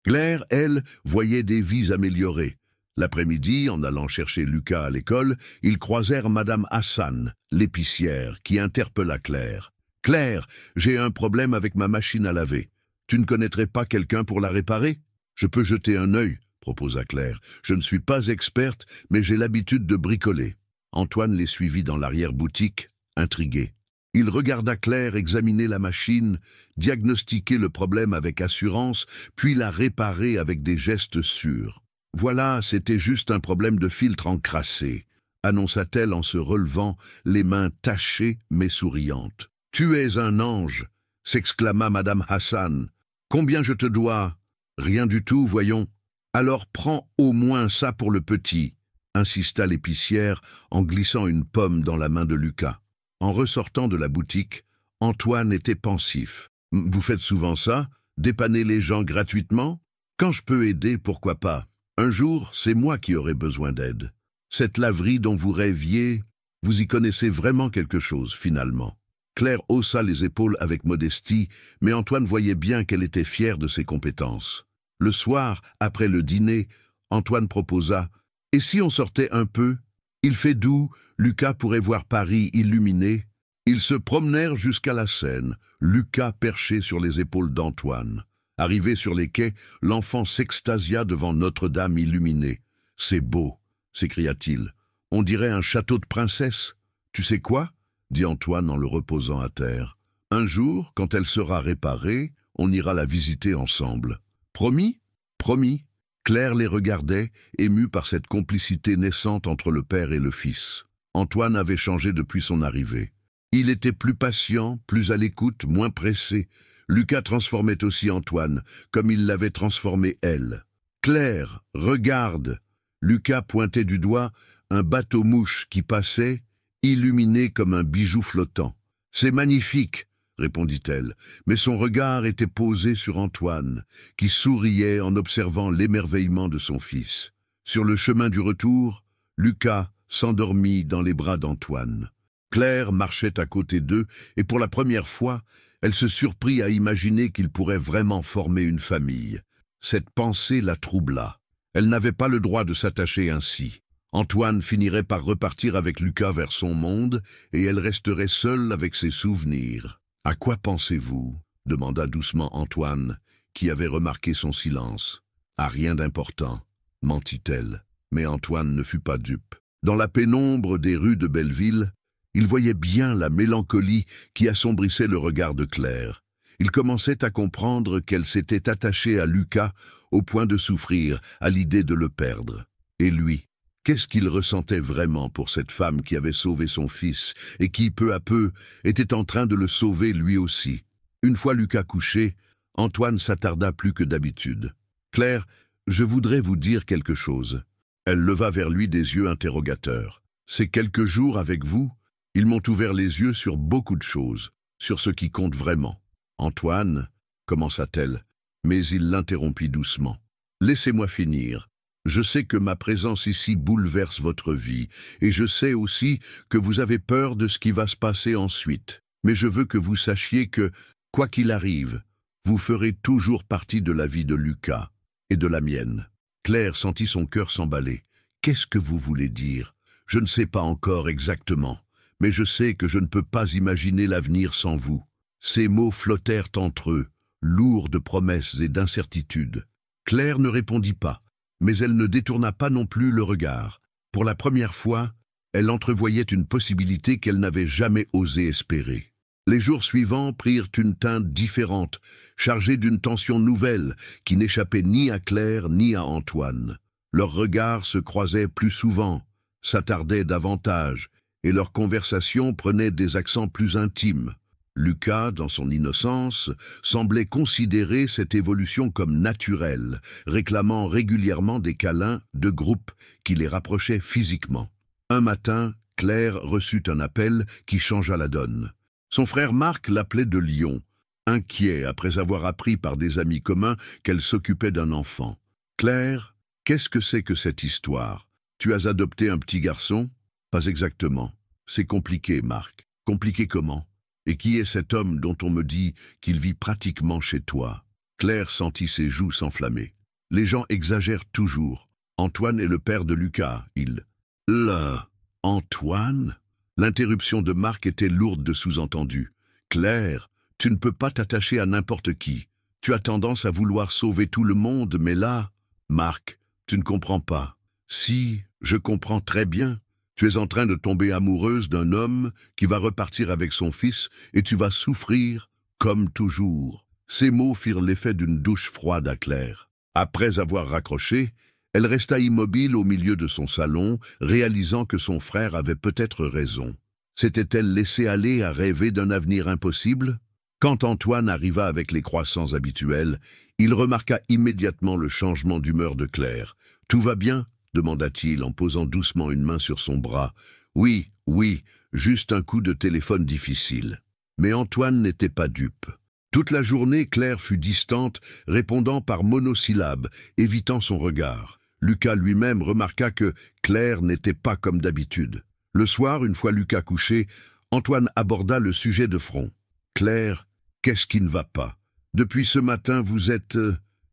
Claire, elle, voyait des vies améliorées. L'après-midi, en allant chercher Lucas à l'école, ils croisèrent Madame Hassan, l'épicière, qui interpella Claire. « Claire, j'ai un problème avec ma machine à laver. Tu ne connaîtrais pas quelqu'un pour la réparer ? » « Je peux jeter un œil, » proposa Claire. « Je ne suis pas experte, mais j'ai l'habitude de bricoler. » Antoine les suivit dans l'arrière-boutique, intrigué. Il regarda Claire examiner la machine, diagnostiquer le problème avec assurance, puis la réparer avec des gestes sûrs. « Voilà, c'était juste un problème de filtre encrassé, » annonça-t-elle en se relevant, les mains tachées mais souriantes. « Tu es un ange !» s'exclama Madame Hassan. « Combien je te dois ?»« Rien du tout, voyons. »« Alors prends au moins ça pour le petit », insista l'épicière en glissant une pomme dans la main de Lucas. En ressortant de la boutique, Antoine était pensif. « Vous faites souvent ça? Dépanner les gens gratuitement? Quand je peux aider, pourquoi pas? Un jour, c'est moi qui aurai besoin d'aide. Cette laverie dont vous rêviez, vous y connaissez vraiment quelque chose, finalement. » Claire haussa les épaules avec modestie, mais Antoine voyait bien qu'elle était fière de ses compétences. Le soir, après le dîner, Antoine proposa « Et si on sortait un peu? Il fait doux, Lucas pourrait voir Paris illuminé. » Ils se promenèrent jusqu'à la Seine, Lucas perché sur les épaules d'Antoine. Arrivé sur les quais, l'enfant s'extasia devant Notre-Dame illuminée. « C'est beau !» s'écria-t-il. « On dirait un château de princesse. Tu sais quoi ?» dit Antoine en le reposant à terre. « Un jour, quand elle sera réparée, on ira la visiter ensemble. Promis ? Promis !» Claire les regardait, émue par cette complicité naissante entre le père et le fils. Antoine avait changé depuis son arrivée. Il était plus patient, plus à l'écoute, moins pressé. Lucas transformait aussi Antoine, comme il l'avait transformé elle. « Claire, regarde !» Lucas pointait du doigt un bateau-mouche qui passait, illuminé comme un bijou flottant. « C'est magnifique !» répondit-elle, mais son regard était posé sur Antoine, qui souriait en observant l'émerveillement de son fils. Sur le chemin du retour, Lucas s'endormit dans les bras d'Antoine. Claire marchait à côté d'eux, et pour la première fois, elle se surprit à imaginer qu'ils pourraient vraiment former une famille. Cette pensée la troubla. Elle n'avait pas le droit de s'attacher ainsi. Antoine finirait par repartir avec Lucas vers son monde, et elle resterait seule avec ses souvenirs. « À quoi pensez-vous » demanda doucement Antoine, qui avait remarqué son silence. « À rien d'important » mentit-elle. Mais Antoine ne fut pas dupe. Dans la pénombre des rues de Belleville, il voyait bien la mélancolie qui assombrissait le regard de Claire. Il commençait à comprendre qu'elle s'était attachée à Lucas au point de souffrir à l'idée de le perdre. Et lui, qu'est-ce qu'il ressentait vraiment pour cette femme qui avait sauvé son fils et qui, peu à peu, était en train de le sauver lui aussi? Une fois Lucas couché, Antoine s'attarda plus que d'habitude. « Claire, je voudrais vous dire quelque chose. » Elle leva vers lui des yeux interrogateurs. « Ces quelques jours avec vous, ils m'ont ouvert les yeux sur beaucoup de choses, sur ce qui compte vraiment. » « Antoine, » commença-t-elle, mais il l'interrompit doucement. « Laissez-moi finir. Je sais que ma présence ici bouleverse votre vie, et je sais aussi que vous avez peur de ce qui va se passer ensuite. Mais je veux que vous sachiez que, quoi qu'il arrive, vous ferez toujours partie de la vie de Lucas et de la mienne. » Claire sentit son cœur s'emballer. « Qu'est-ce que vous voulez dire ? Je ne sais pas encore exactement, mais je sais que je ne peux pas imaginer l'avenir sans vous. » Ces mots flottèrent entre eux, lourds de promesses et d'incertitudes. Claire ne répondit pas, mais elle ne détourna pas non plus le regard. Pour la première fois, elle entrevoyait une possibilité qu'elle n'avait jamais osé espérer. Les jours suivants prirent une teinte différente, chargée d'une tension nouvelle qui n'échappait ni à Claire ni à Antoine. Leurs regards se croisaient plus souvent, s'attardaient davantage, et leurs conversations prenaient des accents plus intimes. Lucas, dans son innocence, semblait considérer cette évolution comme naturelle, réclamant régulièrement des câlins de groupe qui les rapprochaient physiquement. Un matin, Claire reçut un appel qui changea la donne. Son frère Marc l'appelait de Lyon, inquiet après avoir appris par des amis communs qu'elle s'occupait d'un enfant. « Claire, qu'est-ce que c'est que cette histoire? Tu as adopté un petit garçon ?» ?»« Pas exactement. C'est compliqué, Marc. »« Compliqué comment? Et qui est cet homme dont on me dit qu'il vit pratiquement chez toi ?» Claire sentit ses joues s'enflammer. « Les gens exagèrent toujours. Antoine est le père de Lucas, il... » « Antoine ?» L'interruption de Marc était lourde de sous-entendus. « Claire, tu ne peux pas t'attacher à n'importe qui. Tu as tendance à vouloir sauver tout le monde, mais là... » « Marc, tu ne comprends pas. »« Si, je comprends très bien. Tu es en train de tomber amoureuse d'un homme qui va repartir avec son fils et tu vas souffrir, comme toujours. » Ces mots firent l'effet d'une douche froide à Claire. Après avoir raccroché, elle resta immobile au milieu de son salon, réalisant que son frère avait peut-être raison. S'était-elle laissée aller à rêver d'un avenir impossible? Quand Antoine arriva avec les croissants habituels, il remarqua immédiatement le changement d'humeur de Claire. « Tout va bien ?» demanda-t-il en posant doucement une main sur son bras. « Oui, oui, juste un coup de téléphone difficile. » Mais Antoine n'était pas dupe. Toute la journée, Claire fut distante, répondant par monosyllabes, évitant son regard. Lucas lui-même remarqua que Claire n'était pas comme d'habitude. Le soir, une fois Lucas couché, Antoine aborda le sujet de front. « Claire, qu'est-ce qui ne va pas? Depuis ce matin, vous êtes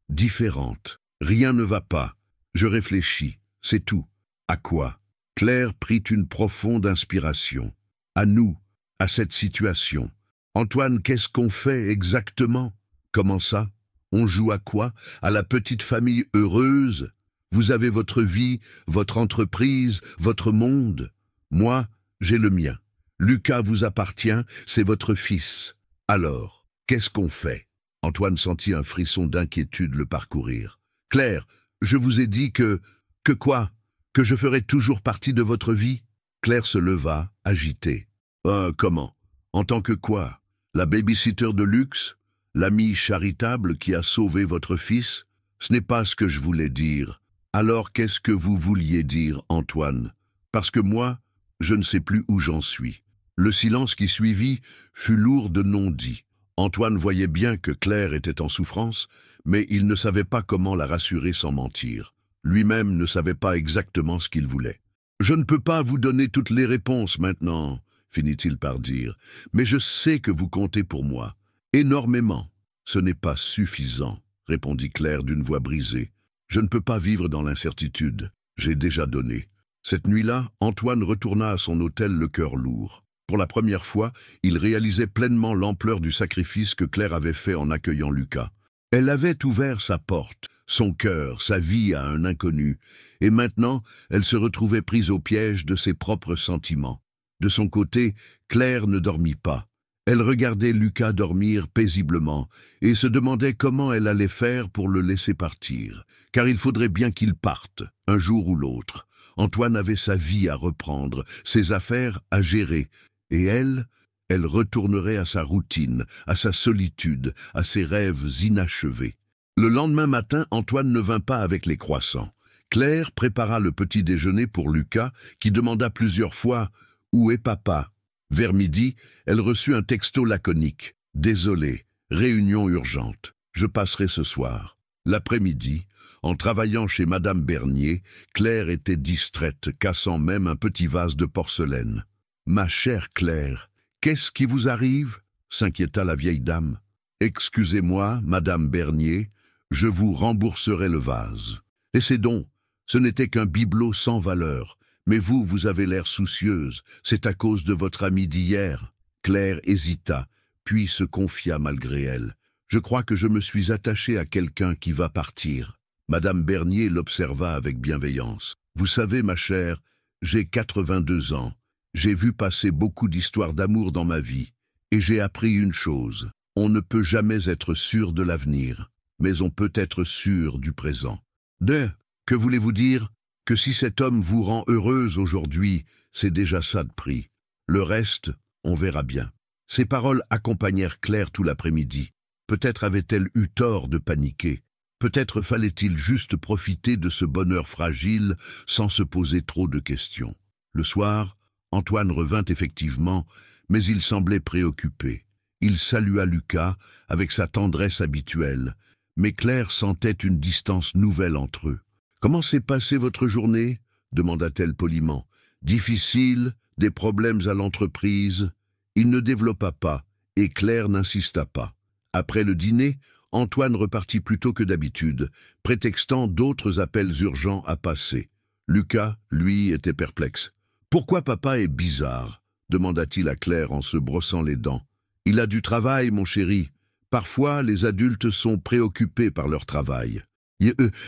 différente. Rien ne va pas. Je réfléchis, c'est tout. À quoi ?» Claire prit une profonde inspiration. « À nous, à cette situation. Antoine, qu'est-ce qu'on fait exactement? Comment ça? On joue à quoi? À la petite famille heureuse? Vous avez votre vie, votre entreprise, votre monde. Moi, j'ai le mien. Lucas vous appartient, c'est votre fils. Alors, qu'est-ce qu'on fait? » Antoine sentit un frisson d'inquiétude le parcourir. « Claire, je vous ai dit que... Que quoi? Que je ferais toujours partie de votre vie ?» Claire se leva, agitée. « Comment? En tant que quoi? La babysitter de luxe? L'amie charitable qui a sauvé votre fils? Ce n'est pas ce que je voulais dire. Alors qu'est-ce que vous vouliez dire, Antoine? Parce que moi, je ne sais plus où j'en suis. » Le silence qui suivit fut lourd de non-dits. Antoine voyait bien que Claire était en souffrance, mais il ne savait pas comment la rassurer sans mentir. Lui-même ne savait pas exactement ce qu'il voulait. « Je ne peux pas vous donner toutes les réponses maintenant, » finit-il par dire, « mais je sais que vous comptez pour moi. Énormément. »« Ce n'est pas suffisant, » répondit Claire d'une voix brisée. « Je ne peux pas vivre dans l'incertitude. J'ai déjà donné. » Cette nuit-là, Antoine retourna à son hôtel le cœur lourd. Pour la première fois, il réalisait pleinement l'ampleur du sacrifice que Claire avait fait en accueillant Lucas. Elle avait ouvert sa porte, son cœur, sa vie à un inconnu, et maintenant, elle se retrouvait prise au piège de ses propres sentiments. De son côté, Claire ne dormit pas. Elle regardait Lucas dormir paisiblement et se demandait comment elle allait faire pour le laisser partir, car il faudrait bien qu'il parte, un jour ou l'autre. Antoine avait sa vie à reprendre, ses affaires à gérer, et elle retournerait à sa routine, à sa solitude, à ses rêves inachevés. Le lendemain matin, Antoine ne vint pas avec les croissants. Claire prépara le petit déjeuner pour Lucas, qui demanda plusieurs fois « Où est papa ?» Vers midi, elle reçut un texto laconique. « Désolé, réunion urgente. Je passerai ce soir. » L'après-midi, en travaillant chez Madame Bernier, Claire était distraite, cassant même un petit vase de porcelaine. « Ma chère Claire, qu'est-ce qui vous arrive ?» s'inquiéta la vieille dame. « Excusez-moi, Madame Bernier, je vous rembourserai le vase. Laissez donc, ce n'était qu'un bibelot sans valeur, mais vous avez l'air soucieuse, c'est à cause de votre amie d'hier. » Claire hésita, puis se confia malgré elle. « Je crois que je me suis attaché à quelqu'un qui va partir. » Madame Bernier l'observa avec bienveillance. « Vous savez, ma chère, j'ai 82 ans. J'ai vu passer beaucoup d'histoires d'amour dans ma vie. Et j'ai appris une chose. On ne peut jamais être sûr de l'avenir, mais on peut être sûr du présent. Que voulez-vous dire? Que si cet homme vous rend heureuse aujourd'hui, c'est déjà ça de prix. Le reste, on verra bien. » Ces paroles accompagnèrent Claire tout l'après-midi. Peut-être avait-elle eu tort de paniquer. Peut-être fallait-il juste profiter de ce bonheur fragile sans se poser trop de questions. Le soir, Antoine revint effectivement, mais il semblait préoccupé. Il salua Lucas avec sa tendresse habituelle, mais Claire sentait une distance nouvelle entre eux. « Comment s'est passée votre journée ?» demanda-t-elle poliment. « Difficile, des problèmes à l'entreprise ?» Il ne développa pas, et Claire n'insista pas. Après le dîner, Antoine repartit plus tôt que d'habitude, prétextant d'autres appels urgents à passer. Lucas, lui, était perplexe. « Pourquoi papa est bizarre ?» demanda-t-il à Claire en se brossant les dents. « Il a du travail, mon chéri. Parfois, les adultes sont préoccupés par leur travail. »«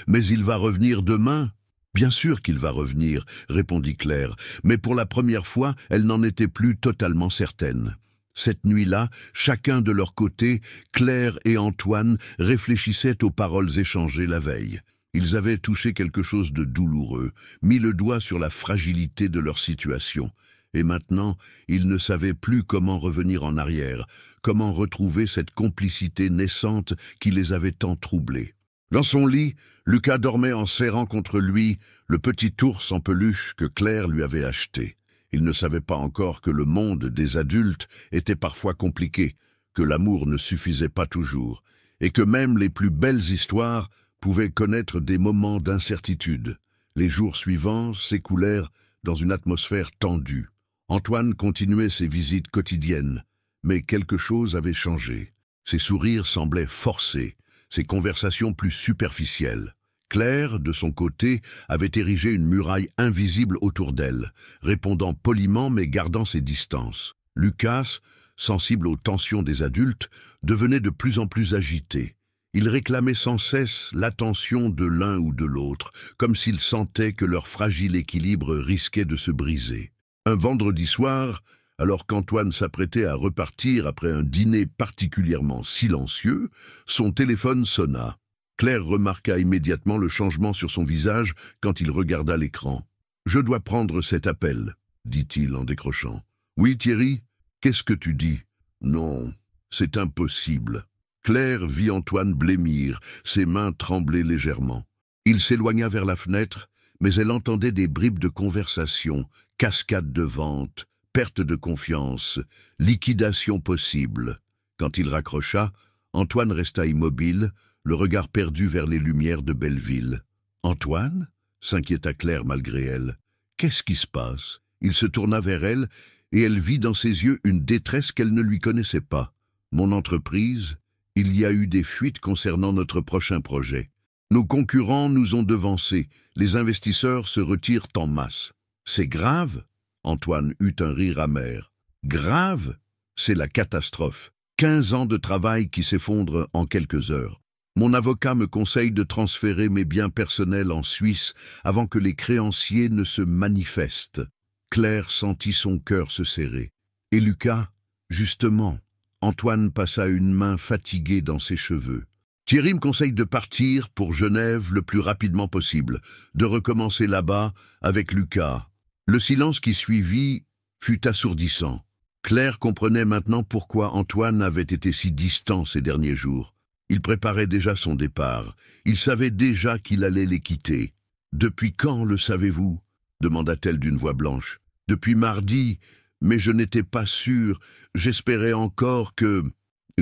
Mais il va revenir demain ?» ?»« Bien sûr qu'il va revenir, » répondit Claire, mais pour la première fois, elle n'en était plus totalement certaine. Cette nuit-là, chacun de leur côté, Claire et Antoine réfléchissaient aux paroles échangées la veille. Ils avaient touché quelque chose de douloureux, mis le doigt sur la fragilité de leur situation. Et maintenant, ils ne savaient plus comment revenir en arrière, comment retrouver cette complicité naissante qui les avait tant troublés. Dans son lit, Lucas dormait en serrant contre lui le petit ours en peluche que Claire lui avait acheté. Il ne savait pas encore que le monde des adultes était parfois compliqué, que l'amour ne suffisait pas toujours, et que même les plus belles histoires pouvaient connaître des moments d'incertitude. Les jours suivants s'écoulèrent dans une atmosphère tendue. Antoine continuait ses visites quotidiennes, mais quelque chose avait changé. Ses sourires semblaient forcés, ses conversations plus superficielles. Claire, de son côté, avait érigé une muraille invisible autour d'elle, répondant poliment mais gardant ses distances. Lucas, sensible aux tensions des adultes, devenait de plus en plus agité. Il réclamait sans cesse l'attention de l'un ou de l'autre, comme s'il sentait que leur fragile équilibre risquait de se briser. Un vendredi soir, alors qu'Antoine s'apprêtait à repartir après un dîner particulièrement silencieux, son téléphone sonna. Claire remarqua immédiatement le changement sur son visage quand il regarda l'écran. « Je dois prendre cet appel, » dit-il en décrochant. « Oui, Thierry, qu'est-ce que tu dis ?»« Non, c'est impossible. » Claire vit Antoine blêmir, ses mains tremblaient légèrement. Il s'éloigna vers la fenêtre, mais elle entendait des bribes de conversation, cascade de vente, perte de confiance, liquidation possible. Quand il raccrocha, Antoine resta immobile, le regard perdu vers les lumières de Belleville. « Antoine ?» s'inquiéta Claire malgré elle. « Qu'est-ce qui se passe ?» Il se tourna vers elle, et elle vit dans ses yeux une détresse qu'elle ne lui connaissait pas. « Mon entreprise, il y a eu des fuites concernant notre prochain projet. Nos concurrents nous ont devancés, les investisseurs se retirent en masse. C'est grave ?» Antoine eut un rire amer. « Grave ? C'est la catastrophe. 15 ans de travail qui s'effondrent en quelques heures. Mon avocat me conseille de transférer mes biens personnels en Suisse avant que les créanciers ne se manifestent. » Claire sentit son cœur se serrer. « Et Lucas ?» Justement, Antoine passa une main fatiguée dans ses cheveux. « Thierry me conseille de partir pour Genève le plus rapidement possible, de recommencer là-bas avec Lucas. » Le silence qui suivit fut assourdissant. Claire comprenait maintenant pourquoi Antoine avait été si distant ces derniers jours. Il préparait déjà son départ. Il savait déjà qu'il allait les quitter. « Depuis quand le savez-vous » demanda-t-elle d'une voix blanche. « Depuis mardi, mais je n'étais pas sûre. J'espérais encore que... »«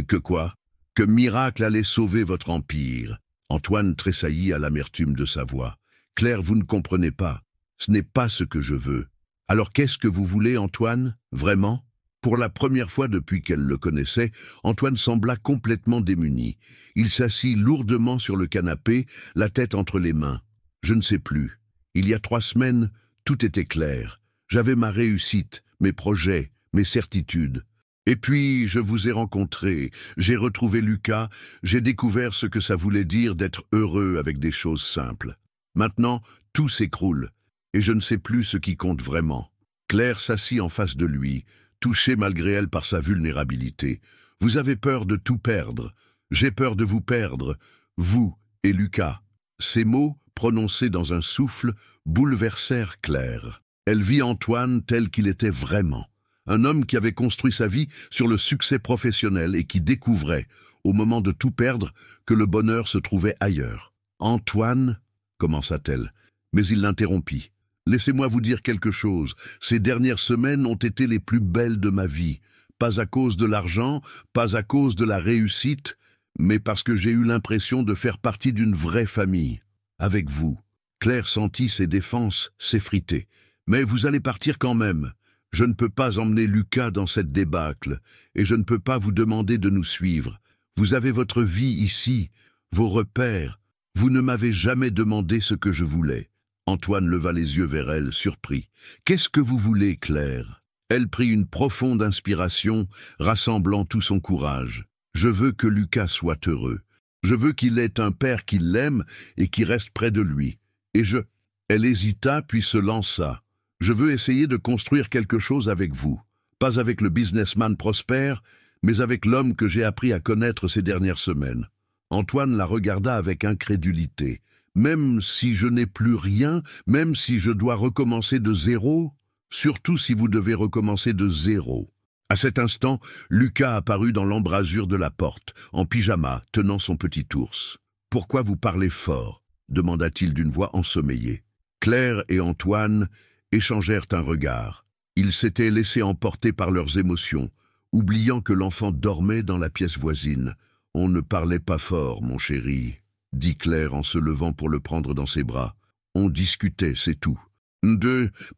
Que quoi ?»« Que miracle allait sauver votre empire. » Antoine tressaillit à l'amertume de sa voix. « Claire, vous ne comprenez pas. Ce n'est pas ce que je veux. Alors qu'est-ce que vous voulez, Antoine, vraiment ?» Pour la première fois depuis qu'elle le connaissait, Antoine sembla complètement démuni. Il s'assit lourdement sur le canapé, la tête entre les mains. « Je ne sais plus. Il y a 3 semaines, tout était clair. J'avais ma réussite, mes projets, mes certitudes. Et puis, je vous ai rencontré, j'ai retrouvé Lucas, j'ai découvert ce que ça voulait dire d'être heureux avec des choses simples. Maintenant, tout s'écroule, et je ne sais plus ce qui compte vraiment. Claire s'assit en face de lui, touchée malgré elle par sa vulnérabilité. Vous avez peur de tout perdre. J'ai peur de vous perdre, vous et Lucas. Ces mots, prononcés dans un souffle, bouleversèrent Claire. Elle vit Antoine tel qu'il était vraiment. Un homme qui avait construit sa vie sur le succès professionnel et qui découvrait, au moment de tout perdre, que le bonheur se trouvait ailleurs. « Antoine » commença-t-elle, mais il l'interrompit. « Laissez-moi vous dire quelque chose. Ces dernières semaines ont été les plus belles de ma vie. Pas à cause de l'argent, pas à cause de la réussite, mais parce que j'ai eu l'impression de faire partie d'une vraie famille. Avec vous. » Claire sentit ses défenses s'effriter. « Mais vous allez partir quand même. Je ne peux pas emmener Lucas dans cette débâcle, et je ne peux pas vous demander de nous suivre. Vous avez votre vie ici, vos repères. Vous ne m'avez jamais demandé ce que je voulais. » Antoine leva les yeux vers elle, surpris. « Qu'est-ce que vous voulez, Claire ?» Elle prit une profonde inspiration, rassemblant tout son courage. « Je veux que Lucas soit heureux. Je veux qu'il ait un père qui l'aime et qui reste près de lui. Et je... » Elle hésita, puis se lança. « Je veux essayer de construire quelque chose avec vous. Pas avec le businessman prospère, mais avec l'homme que j'ai appris à connaître ces dernières semaines. » Antoine la regarda avec incrédulité. « Même si je n'ai plus rien, même si je dois recommencer de zéro, surtout si vous devez recommencer de zéro. » À cet instant, Lucas apparut dans l'embrasure de la porte, en pyjama, tenant son petit ours. « Pourquoi vous parlez fort ?» demanda-t-il d'une voix ensommeillée. Claire et Antoine échangèrent un regard. Ils s'étaient laissés emporter par leurs émotions, oubliant que l'enfant dormait dans la pièce voisine. « On ne parlait pas fort, mon chéri, » dit Claire en se levant pour le prendre dans ses bras. « On discutait, c'est tout. »«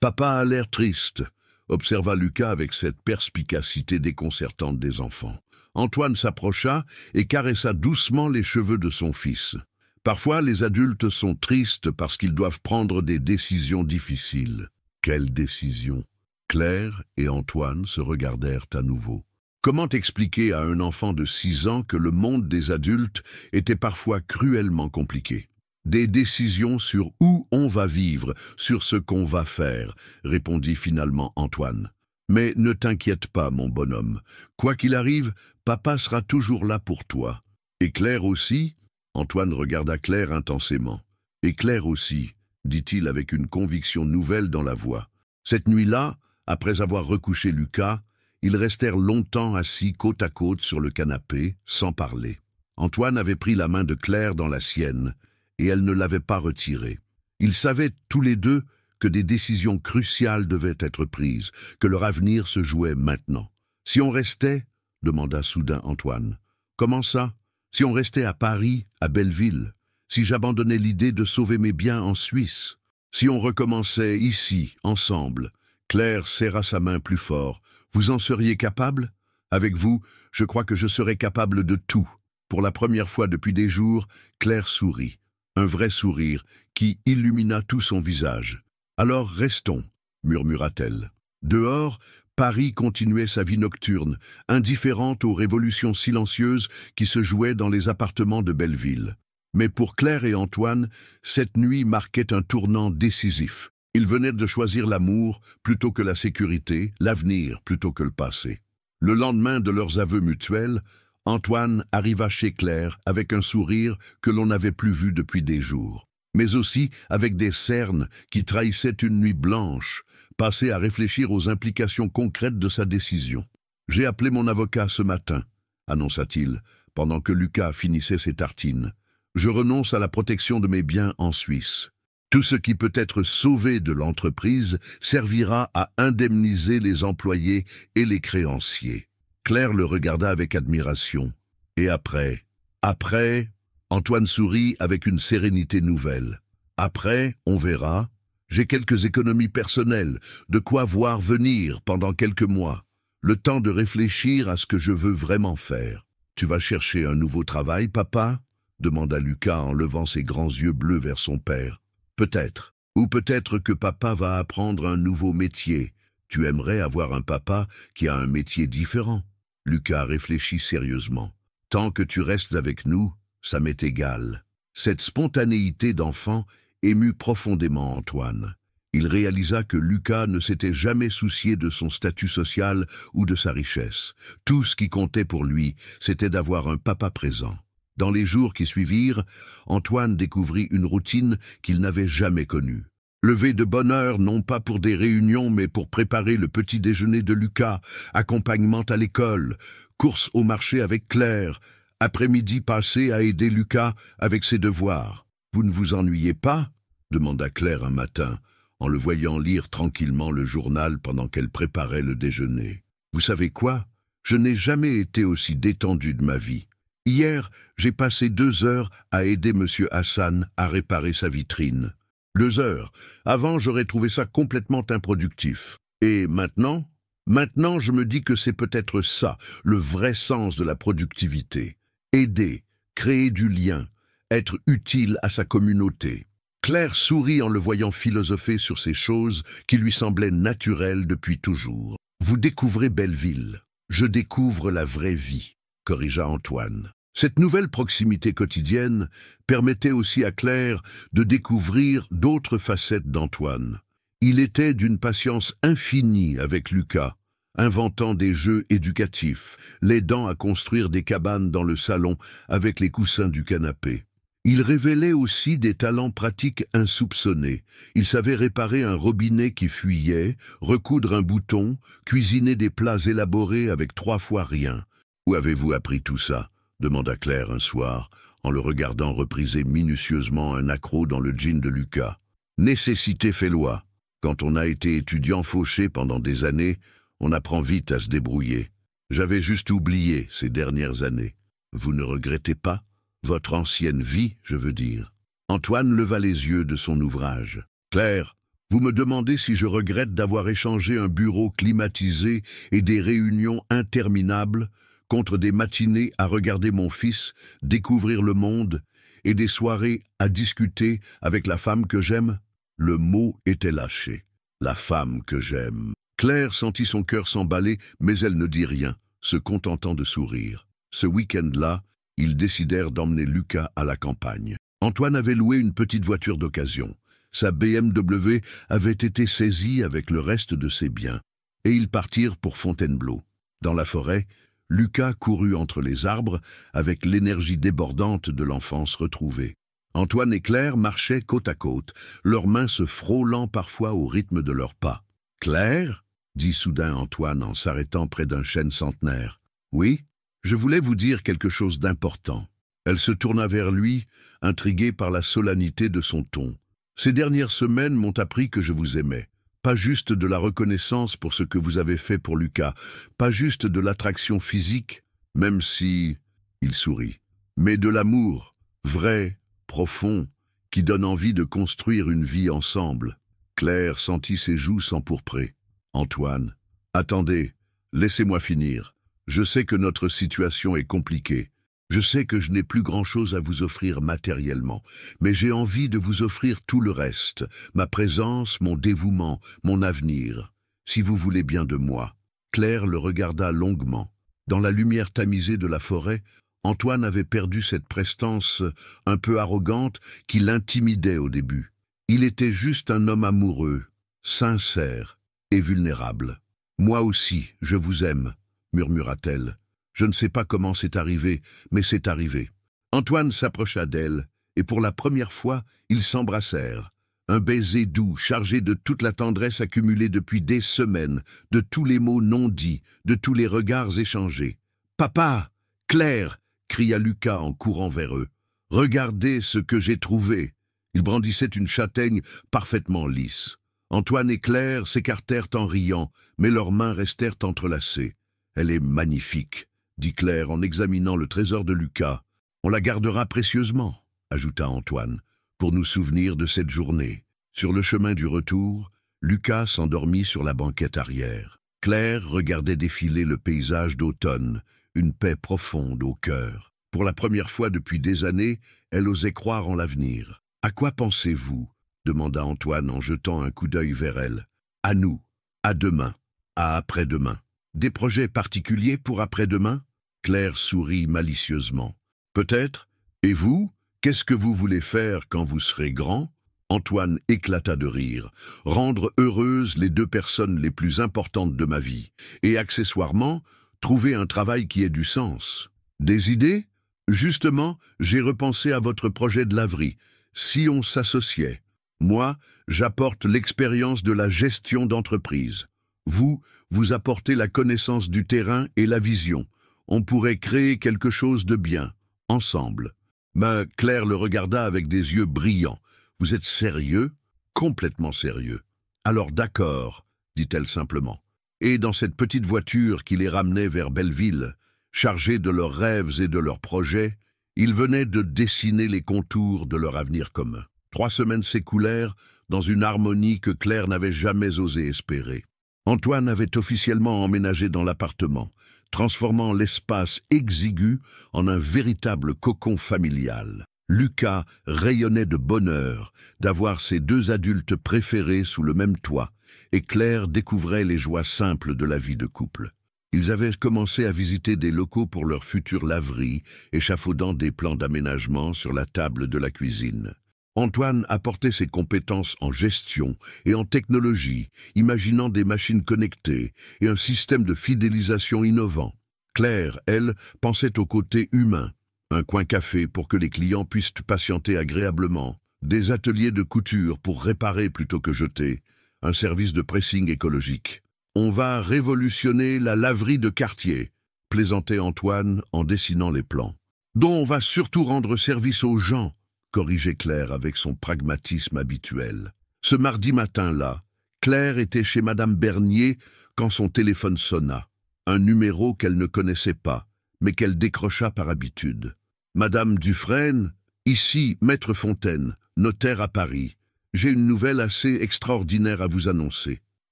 Papa a l'air triste », observa Lucas avec cette perspicacité déconcertante des enfants. Antoine s'approcha et caressa doucement les cheveux de son fils. Parfois, les adultes sont tristes parce qu'ils doivent prendre des décisions difficiles. Quelle décision? Claire et Antoine se regardèrent à nouveau. Comment expliquer à un enfant de 6 ans que le monde des adultes était parfois cruellement compliqué? Des décisions sur où on va vivre, sur ce qu'on va faire, répondit finalement Antoine. Mais ne t'inquiète pas, mon bonhomme. Quoi qu'il arrive, papa sera toujours là pour toi. Et Claire aussi? Antoine regarda Claire intensément. Et Claire aussi, dit-il avec une conviction nouvelle dans la voix. Cette nuit-là, après avoir recouché Lucas, ils restèrent longtemps assis côte à côte sur le canapé, sans parler. Antoine avait pris la main de Claire dans la sienne, et elle ne l'avait pas retirée. Ils savaient tous les deux que des décisions cruciales devaient être prises, que leur avenir se jouait maintenant. « Si on restait ?» demanda soudain Antoine. « Comment ça? Si on restait à Paris, à Belleville? Si j'abandonnais l'idée de sauver mes biens en Suisse? Si on recommençait ici, ensemble ?» Claire serra sa main plus fort. « Vous en seriez capable? Avec vous, je crois que je serais capable de tout. » Pour la première fois depuis des jours, Claire sourit. Un vrai sourire qui illumina tout son visage. « Alors restons, » murmura-t-elle. Dehors, Paris continuait sa vie nocturne, indifférente aux révolutions silencieuses qui se jouaient dans les appartements de Belleville. Mais pour Claire et Antoine, cette nuit marquait un tournant décisif. Ils venaient de choisir l'amour plutôt que la sécurité, l'avenir plutôt que le passé. Le lendemain de leurs aveux mutuels, Antoine arriva chez Claire avec un sourire que l'on n'avait plus vu depuis des jours, mais aussi avec des cernes qui trahissaient une nuit blanche, passé à réfléchir aux implications concrètes de sa décision. « J'ai appelé mon avocat ce matin », annonça-t-il, pendant que Lucas finissait ses tartines. « Je renonce à la protection de mes biens en Suisse. Tout ce qui peut être sauvé de l'entreprise servira à indemniser les employés et les créanciers. » Claire le regarda avec admiration. « Et après ?»« Après ?» Antoine sourit avec une sérénité nouvelle. « Après, on verra. J'ai quelques économies personnelles, de quoi voir venir pendant quelques mois. Le temps de réfléchir à ce que je veux vraiment faire. »« Tu vas chercher un nouveau travail, papa ?» demanda Lucas en levant ses grands yeux bleus vers son père. « Peut-être. Ou peut-être que papa va apprendre un nouveau métier. Tu aimerais avoir un papa qui a un métier différent. » Lucas réfléchit sérieusement. « Tant que tu restes avec nous, ça m'est égal. » Cette spontanéité d'enfant émut profondément Antoine. Il réalisa que Lucas ne s'était jamais soucié de son statut social ou de sa richesse. Tout ce qui comptait pour lui, c'était d'avoir un papa présent. Dans les jours qui suivirent, Antoine découvrit une routine qu'il n'avait jamais connue. Lever de bonne heure, non pas pour des réunions, mais pour préparer le petit déjeuner de Lucas, accompagnement à l'école, course au marché avec Claire, après-midi passé à aider Lucas avec ses devoirs. « Vous ne vous ennuyez pas ?» demanda Claire un matin, en le voyant lire tranquillement le journal pendant qu'elle préparait le déjeuner. « Vous savez quoi? Je n'ai jamais été aussi détendu de ma vie. Hier, j'ai passé 2 heures à aider M. Hassan à réparer sa vitrine. 2 heures. Avant, j'aurais trouvé ça complètement improductif. Et maintenant, je me dis que c'est peut-être ça, le vrai sens de la productivité. Aider, créer du lien, être utile à sa communauté. » Claire sourit en le voyant philosopher sur ces choses qui lui semblaient naturelles depuis toujours. « Vous découvrez Belleville. Je découvre la vraie vie, » corrigea Antoine. Cette nouvelle proximité quotidienne permettait aussi à Claire de découvrir d'autres facettes d'Antoine. Il était d'une patience infinie avec Lucas, inventant des jeux éducatifs, l'aidant à construire des cabanes dans le salon avec les coussins du canapé. Il révélait aussi des talents pratiques insoupçonnés. Il savait réparer un robinet qui fuyait, recoudre un bouton, cuisiner des plats élaborés avec 3 fois rien. « Où avez-vous appris tout ça ?» demanda Claire un soir, en le regardant repriser minutieusement un accroc dans le jean de Lucas. « Nécessité fait loi. Quand on a été étudiant fauché pendant des années, on apprend vite à se débrouiller. J'avais juste oublié ces dernières années. Vous ne regrettez pas ? Votre ancienne vie, je veux dire. » Antoine leva les yeux de son ouvrage. « Claire, vous me demandez si je regrette d'avoir échangé un bureau climatisé et des réunions interminables contre des matinées à regarder mon fils découvrir le monde et des soirées à discuter avec la femme que j'aime ?» Le mot était lâché. La femme que j'aime. Claire sentit son cœur s'emballer, mais elle ne dit rien, se contentant de sourire. Ce week-end-là, ils décidèrent d'emmener Lucas à la campagne. Antoine avait loué une petite voiture d'occasion. Sa BMW avait été saisie avec le reste de ses biens, et ils partirent pour Fontainebleau. Dans la forêt, Lucas courut entre les arbres avec l'énergie débordante de l'enfance retrouvée. Antoine et Claire marchaient côte à côte, leurs mains se frôlant parfois au rythme de leurs pas. « Claire ?» dit soudain Antoine en s'arrêtant près d'un chêne centenaire. « Oui, je voulais vous dire quelque chose d'important. » Elle se tourna vers lui, intriguée par la solennité de son ton. « Ces dernières semaines m'ont appris que je vous aimais. Pas juste de la reconnaissance pour ce que vous avez fait pour Lucas, pas juste de l'attraction physique, même si... » il sourit. « Mais de l'amour, vrai, profond, qui donne envie de construire une vie ensemble. » Claire sentit ses joues s'empourprer. « Antoine, attendez, laissez-moi finir. Je sais que notre situation est compliquée. Je sais que je n'ai plus grand-chose à vous offrir matériellement, mais j'ai envie de vous offrir tout le reste, ma présence, mon dévouement, mon avenir, si vous voulez bien de moi. » Claire le regarda longuement. Dans la lumière tamisée de la forêt, Antoine avait perdu cette prestance un peu arrogante qui l'intimidait au début. Il était juste un homme amoureux, sincère et vulnérable. « Moi aussi, je vous aime, » murmura-t-elle. « Je ne sais pas comment c'est arrivé, mais c'est arrivé. » Antoine s'approcha d'elle, et pour la première fois, ils s'embrassèrent. Un baiser doux, chargé de toute la tendresse accumulée depuis des semaines, de tous les mots non dits, de tous les regards échangés. « Papa! Claire !» cria Lucas en courant vers eux. « Regardez ce que j'ai trouvé !» Il brandissait une châtaigne parfaitement lisse. Antoine et Claire s'écartèrent en riant, mais leurs mains restèrent entrelacées. « Elle est magnifique !» dit Claire en examinant le trésor de Lucas. « On la gardera précieusement, » ajouta Antoine, « pour nous souvenir de cette journée. » Sur le chemin du retour, Lucas s'endormit sur la banquette arrière. Claire regardait défiler le paysage d'automne, une paix profonde au cœur. Pour la première fois depuis des années, elle osait croire en l'avenir. « À quoi pensez-vous » demanda Antoine en jetant un coup d'œil vers elle. « À nous, à demain, à après-demain. » Des projets particuliers pour après-demain? Claire sourit malicieusement. Peut-être. Et vous, qu'est-ce que vous voulez faire quand vous serez grand? Antoine éclata de rire. Rendre heureuses les deux personnes les plus importantes de ma vie. Et accessoirement, trouver un travail qui ait du sens. Des idées? Justement, j'ai repensé à votre projet de laverie. Si on s'associait. Moi, j'apporte l'expérience de la gestion d'entreprise. Vous, vous apportez la connaissance du terrain et la vision. On pourrait créer quelque chose de bien, ensemble. Mais Claire le regarda avec des yeux brillants. Vous êtes sérieux? Complètement sérieux. Alors d'accord, dit-elle simplement. Et dans cette petite voiture qui les ramenait vers Belleville, chargée de leurs rêves et de leurs projets, ils venaient de dessiner les contours de leur avenir commun. 3 semaines s'écoulèrent dans une harmonie que Claire n'avait jamais osé espérer. Antoine avait officiellement emménagé dans l'appartement, transformant l'espace exigu en un véritable cocon familial. Lucas rayonnait de bonheur d'avoir ses 2 adultes préférés sous le même toit, et Claire découvrait les joies simples de la vie de couple. Ils avaient commencé à visiter des locaux pour leur future laverie, échafaudant des plans d'aménagement sur la table de la cuisine. Antoine apportait ses compétences en gestion et en technologie, imaginant des machines connectées et un système de fidélisation innovant. Claire, elle, pensait au côté humain. Un coin café pour que les clients puissent patienter agréablement, des ateliers de couture pour réparer plutôt que jeter, un service de pressing écologique. On va révolutionner la laverie de quartier, plaisantait Antoine en dessinant les plans. Dont on va surtout rendre service aux gens, corrigeait Claire avec son pragmatisme habituel. Ce mardi matin-là, Claire était chez Madame Bernier quand son téléphone sonna, un numéro qu'elle ne connaissait pas, mais qu'elle décrocha par habitude. Madame Dufresne, ici Maître Fontaine, notaire à Paris. J'ai une nouvelle assez extraordinaire à vous annoncer.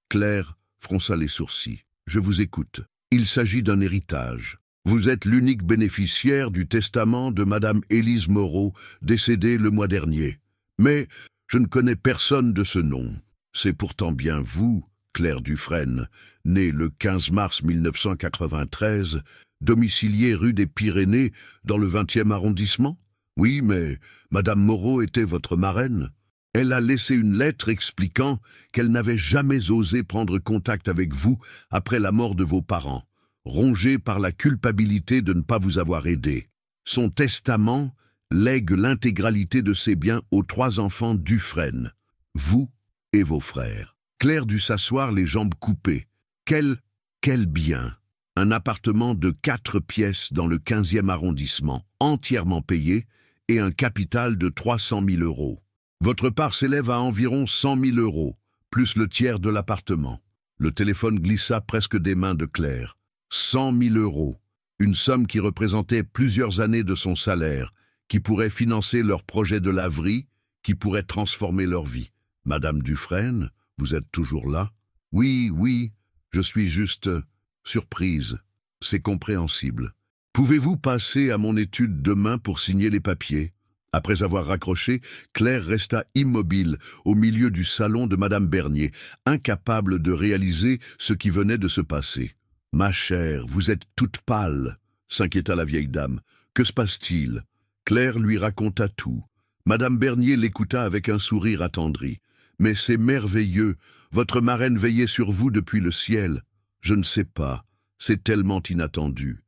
Claire fronça les sourcils. Je vous écoute. Il s'agit d'un héritage. Vous êtes l'unique bénéficiaire du testament de Madame Élise Moreau, décédée le mois dernier. Mais je ne connais personne de ce nom. C'est pourtant bien vous, Claire Dufresne, née le 15 mars 1993, domiciliée rue des Pyrénées, dans le 20e arrondissement? Oui, mais Madame Moreau était votre marraine. Elle a laissé une lettre expliquant qu'elle n'avait jamais osé prendre contact avec vous après la mort de vos parents, rongée par la culpabilité de ne pas vous avoir aidé. Son testament lègue l'intégralité de ses biens aux 3 enfants Dufresne, vous et vos frères. Claire dut s'asseoir les jambes coupées. Quel bien! Un appartement de 4 pièces dans le 15e arrondissement, entièrement payé, et un capital de 300 000 euros. Votre part s'élève à environ 100 000 euros, plus le tiers de l'appartement. Le téléphone glissa presque des mains de Claire. 100 000 euros, une somme qui représentait plusieurs années de son salaire, qui pourrait financer leur projet de laverie, qui pourrait transformer leur vie. Madame Dufresne, vous êtes toujours là? Oui, je suis juste surprise. C'est compréhensible. Pouvez-vous passer à mon étude demain pour signer les papiers? Après avoir raccroché, Claire resta immobile au milieu du salon de Madame Bernier, incapable de réaliser ce qui venait de se passer. « Ma chère, vous êtes toute pâle », s'inquiéta la vieille dame. « Que se passe-t-il » Claire lui raconta tout. Madame Bernier l'écouta avec un sourire attendri. « Mais c'est merveilleux, votre marraine veillait sur vous depuis le ciel. » « Je ne sais pas, c'est tellement inattendu.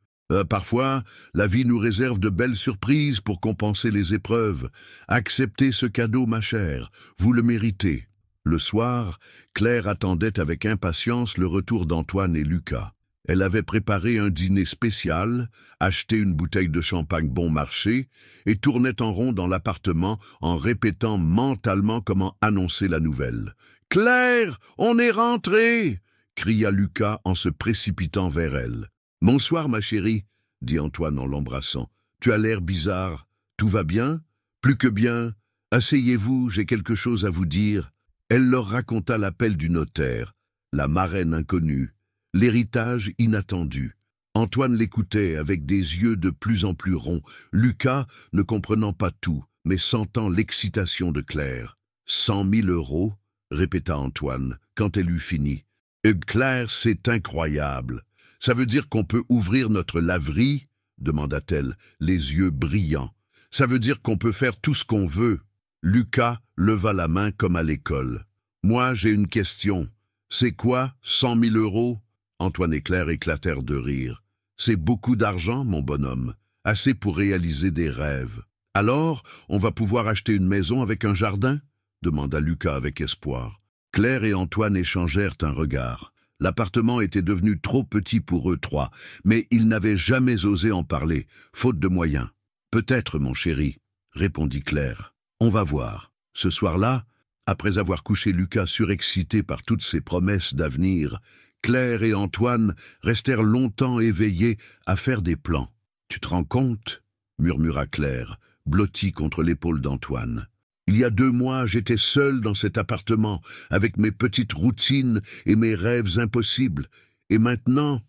Parfois, la vie nous réserve de belles surprises pour compenser les épreuves. Acceptez ce cadeau, ma chère, vous le méritez. » Le soir, Claire attendait avec impatience le retour d'Antoine et Lucas. Elle avait préparé un dîner spécial, acheté une bouteille de champagne bon marché et tournait en rond dans l'appartement en répétant mentalement comment annoncer la nouvelle. « Claire, on est rentré !» cria Lucas en se précipitant vers elle. « Bonsoir, ma chérie, » dit Antoine en l'embrassant. « Tu as l'air bizarre. Tout va bien? Plus que bien. Asseyez-vous, j'ai quelque chose à vous dire. » Elle leur raconta l'appel du notaire, la marraine inconnue, l'héritage inattendu. Antoine l'écoutait avec des yeux de plus en plus ronds, Lucas ne comprenant pas tout, mais sentant l'excitation de Claire. « 100 000 euros » répéta Antoine, quand elle eut fini. « Claire, c'est incroyable. Ça veut dire qu'on peut ouvrir notre laverie? Demanda-t-elle, les yeux brillants. Ça veut dire qu'on peut faire tout ce qu'on veut. Lucas leva la main comme à l'école. Moi, j'ai une question. C'est quoi 100 000 euros? Antoine et Claire éclatèrent de rire. C'est beaucoup d'argent, mon bonhomme. Assez pour réaliser des rêves. Alors, on va pouvoir acheter une maison avec un jardin? Demanda Lucas avec espoir. Claire et Antoine échangèrent un regard. L'appartement était devenu trop petit pour eux trois, mais ils n'avaient jamais osé en parler, faute de moyens. Peut-être, mon chéri, répondit Claire. On va voir. Ce soir-là, après avoir couché Lucas surexcité par toutes ses promesses d'avenir, Claire et Antoine restèrent longtemps éveillés à faire des plans. « Tu te rends compte ?» murmura Claire, blottie contre l'épaule d'Antoine. « Il y a 2 mois, j'étais seule dans cet appartement, avec mes petites routines et mes rêves impossibles. Et maintenant,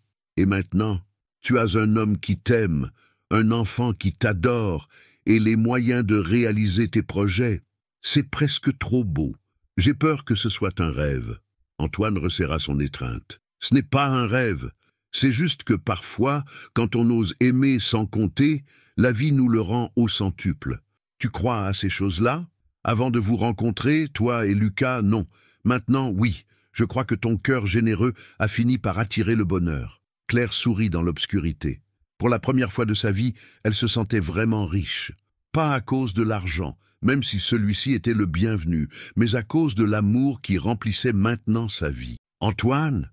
tu as un homme qui t'aime, un enfant qui t'adore, et les moyens de réaliser tes projets. C'est presque trop beau. J'ai peur que ce soit un rêve. » Antoine resserra son étreinte. « Ce n'est pas un rêve. C'est juste que parfois, quand on ose aimer sans compter, la vie nous le rend au centuple. Tu crois à ces choses-là? Avant de vous rencontrer, toi et Lucas, non. Maintenant, oui. Je crois que ton cœur généreux a fini par attirer le bonheur. » Claire sourit dans l'obscurité. Pour la première fois de sa vie, elle se sentait vraiment riche. Pas à cause de l'argent, même si celui-ci était le bienvenu, mais à cause de l'amour qui remplissait maintenant sa vie. « Antoine,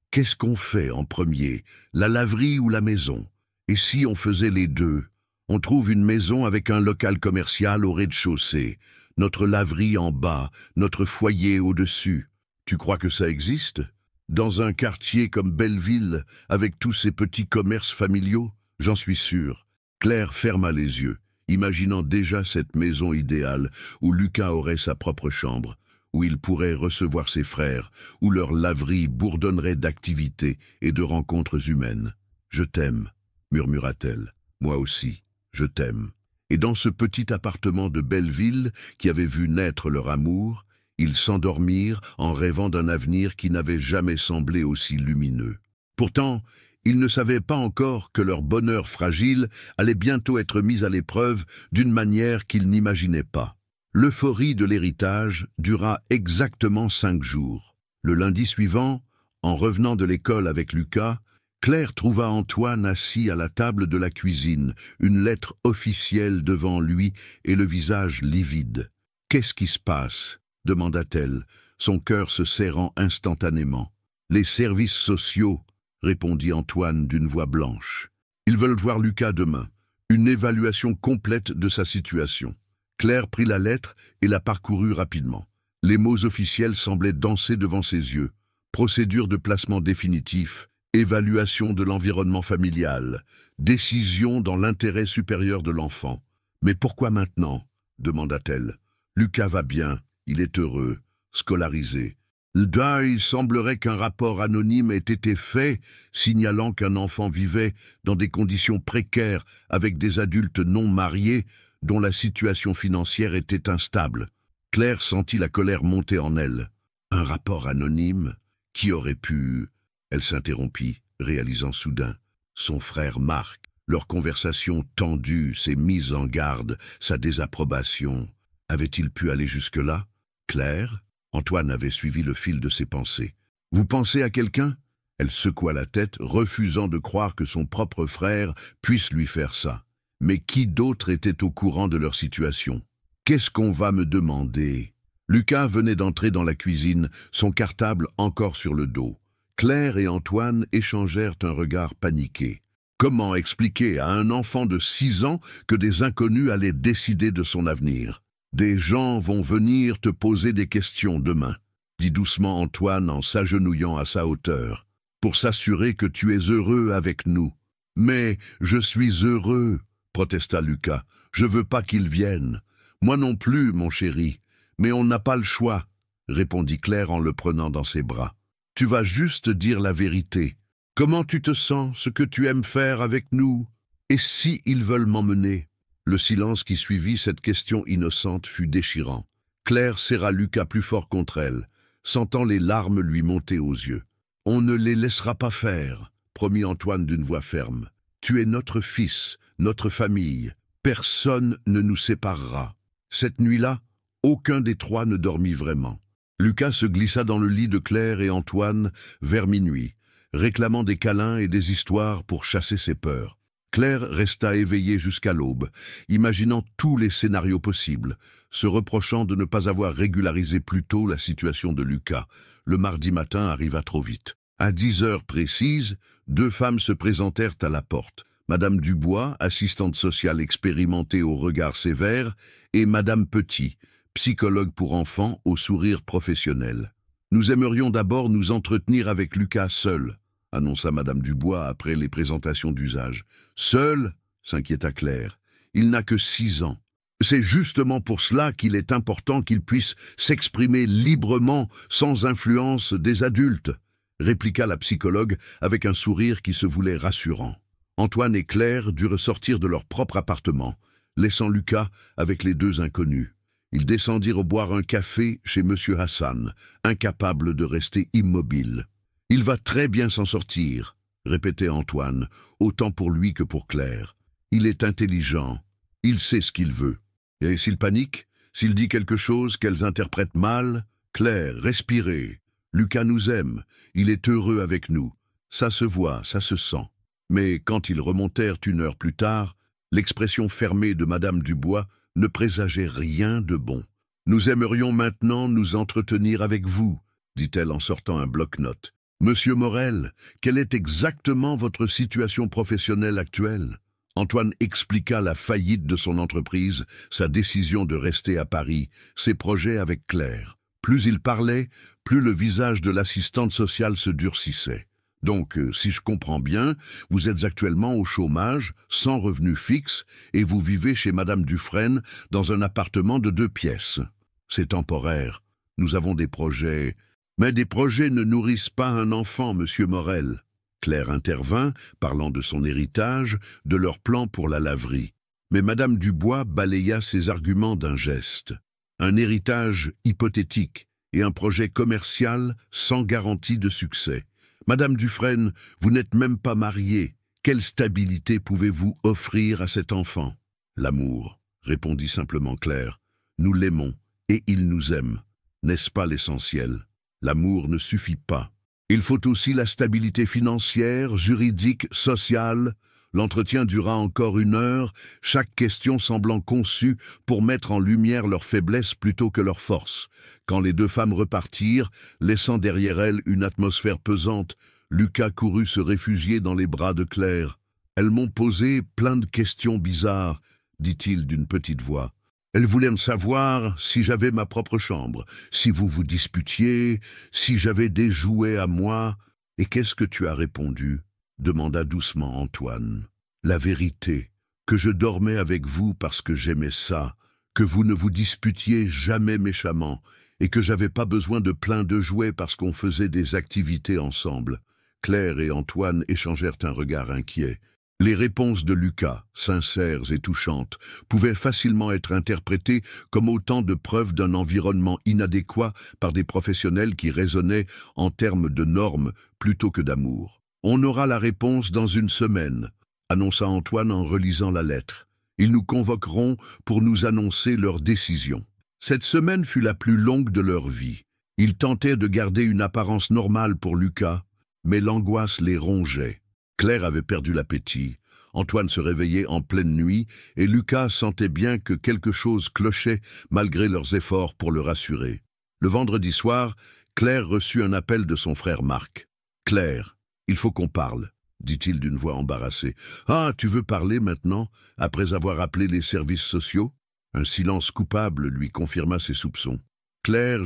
qu'est-ce qu'on fait en premier, la laverie ou la maison? Et si on faisait les deux? On trouve une maison avec un local commercial au rez-de-chaussée, notre laverie en bas, notre foyer au-dessus. Tu crois que ça existe? Dans un quartier comme Belleville, avec tous ces petits commerces familiaux? J'en suis sûr. » Claire ferma les yeux, imaginant déjà cette maison idéale où Lucas aurait sa propre chambre, où il pourrait recevoir ses frères, où leur laverie bourdonnerait d'activités et de rencontres humaines. « Je t'aime, » murmura-t-elle. « Moi aussi, je t'aime. » Et dans ce petit appartement de Belleville qui avait vu naître leur amour, ils s'endormirent en rêvant d'un avenir qui n'avait jamais semblé aussi lumineux. Pourtant, ils ne savaient pas encore que leur bonheur fragile allait bientôt être mis à l'épreuve d'une manière qu'ils n'imaginaient pas. L'euphorie de l'héritage dura exactement 5 jours. Le lundi suivant, en revenant de l'école avec Lucas, Claire trouva Antoine assis à la table de la cuisine, une lettre officielle devant lui et le visage livide. « Qu'est-ce qui se passe ?» demanda-t-elle, son cœur se serrant instantanément. « Les services sociaux » répondit Antoine d'une voix blanche. « Ils veulent voir Lucas demain. Une évaluation complète de sa situation. » Claire prit la lettre et la parcourut rapidement. Les mots officiels semblaient danser devant ses yeux. Procédure de placement définitif, évaluation de l'environnement familial, décision dans l'intérêt supérieur de l'enfant. « Mais pourquoi maintenant ?» demanda-t-elle. « Lucas va bien, il est heureux, scolarisé. » Là, il semblerait qu'un rapport anonyme ait été fait, signalant qu'un enfant vivait dans des conditions précaires avec des adultes non mariés dont la situation financière était instable. Claire sentit la colère monter en elle. Un rapport anonyme? Qui aurait pu... Elle s'interrompit, réalisant soudain. Son frère Marc, leur conversation tendue, ses mises en garde, sa désapprobation. Avait-il pu aller jusque-là? Claire? Antoine avait suivi le fil de ses pensées. « Vous pensez à quelqu'un ?» Elle secoua la tête, refusant de croire que son propre frère puisse lui faire ça. Mais qui d'autre était au courant de leur situation? « Qu'est-ce qu'on va me demander ?» Lucas venait d'entrer dans la cuisine, son cartable encore sur le dos. Claire et Antoine échangèrent un regard paniqué. Comment expliquer à un enfant de 6 ans que des inconnus allaient décider de son avenir? « Des gens vont venir te poser des questions demain, » dit doucement Antoine en s'agenouillant à sa hauteur, « pour s'assurer que tu es heureux avec nous. »« Mais je suis heureux, » protesta Lucas. « Je veux pas qu'ils viennent. »« Moi non plus, mon chéri. Mais on n'a pas le choix, » répondit Claire en le prenant dans ses bras. « Tu vas juste dire la vérité. Comment tu te sens, ce que tu aimes faire avec nous? Et si ils veulent m'emmener ?» Le silence qui suivit cette question innocente fut déchirant. Claire serra Lucas plus fort contre elle, sentant les larmes lui monter aux yeux. On ne les laissera pas faire, promit Antoine d'une voix ferme. Tu es notre fils, notre famille. Personne ne nous séparera. Cette nuit-là, aucun des trois ne dormit vraiment. Lucas se glissa dans le lit de Claire et Antoine vers minuit, réclamant des câlins et des histoires pour chasser ses peurs. Claire resta éveillée jusqu'à l'aube, imaginant tous les scénarios possibles, se reprochant de ne pas avoir régularisé plus tôt la situation de Lucas. Le mardi matin arriva trop vite. À 10 heures précises, 2 femmes se présentèrent à la porte. Madame Dubois, assistante sociale expérimentée au regard sévère, et Madame Petit, psychologue pour enfants au sourire professionnel. « Nous aimerions d'abord nous entretenir avec Lucas seul », annonça Madame Dubois après les présentations d'usage. « Seul ?» s'inquiéta Claire. « Il n'a que 6 ans. C'est justement pour cela qu'il est important qu'il puisse s'exprimer librement, sans influence des adultes », répliqua la psychologue avec un sourire qui se voulait rassurant. Antoine et Claire durent sortir de leur propre appartement, laissant Lucas avec les 2 inconnus. Ils descendirent boire un café chez Monsieur Hassan, incapable de rester immobile. « Il va très bien s'en sortir », répétait Antoine, autant pour lui que pour Claire. « Il est intelligent, il sait ce qu'il veut. Et s'il panique, s'il dit quelque chose qu'elles interprètent mal, Claire, respirez. Lucas nous aime, il est heureux avec nous. Ça se voit, ça se sent. » Mais quand ils remontèrent 1 heure plus tard, l'expression fermée de Madame Dubois ne présageait rien de bon. « Nous aimerions maintenant nous entretenir avec vous, » dit-elle en sortant un bloc-notes. « Monsieur Morel, quelle est exactement votre situation professionnelle actuelle ?» Antoine expliqua la faillite de son entreprise, sa décision de rester à Paris, ses projets avec Claire. Plus il parlait, plus le visage de l'assistante sociale se durcissait. « Donc, si je comprends bien, vous êtes actuellement au chômage, sans revenu fixe, et vous vivez chez Madame Dufresne dans un appartement de 2 pièces. C'est temporaire. Nous avons des projets. » « Mais des projets ne nourrissent pas un enfant, Monsieur Morel. » Claire intervint, parlant de son héritage, de leur plan pour la laverie. Mais Madame Dubois balaya ses arguments d'un geste. Un héritage hypothétique et un projet commercial sans garantie de succès. Madame Dufresne, vous n'êtes même pas mariée. Quelle stabilité pouvez-vous offrir à cet enfant? L'amour, répondit simplement Claire. Nous l'aimons et il nous aime. N'est-ce pas l'essentiel? L'amour ne suffit pas. Il faut aussi la stabilité financière, juridique, sociale. L'entretien dura encore 1 heure, chaque question semblant conçue pour mettre en lumière leurs faiblesses plutôt que leurs forces. Quand les 2 femmes repartirent, laissant derrière elles une atmosphère pesante, Lucas courut se réfugier dans les bras de Claire. « Elles m'ont posé plein de questions bizarres, » dit-il d'une petite voix. Elles voulaient me savoir si j'avais ma propre chambre, si vous vous disputiez, si j'avais des jouets à moi. « Et qu'est-ce que tu as répondu ?» demanda doucement Antoine. « La vérité, que je dormais avec vous parce que j'aimais ça, que vous ne vous disputiez jamais méchamment, et que j'avais pas besoin de plein de jouets parce qu'on faisait des activités ensemble. » Claire et Antoine échangèrent un regard inquiet. Les réponses de Lucas, sincères et touchantes, pouvaient facilement être interprétées comme autant de preuves d'un environnement inadéquat par des professionnels qui raisonnaient en termes de normes plutôt que d'amour. « On aura la réponse dans 1 semaine, » annonça Antoine en relisant la lettre. « Ils nous convoqueront pour nous annoncer leur décision. » Cette semaine fut la plus longue de leur vie. Ils tentaient de garder une apparence normale pour Lucas, mais l'angoisse les rongeait. Claire avait perdu l'appétit, Antoine se réveillait en pleine nuit et Lucas sentait bien que quelque chose clochait malgré leurs efforts pour le rassurer. Le vendredi soir, Claire reçut un appel de son frère Marc. « Claire, il faut qu'on parle, » dit-il d'une voix embarrassée. « Ah, tu veux parler maintenant, après avoir appelé les services sociaux ?» Un silence coupable lui confirma ses soupçons. « Claire,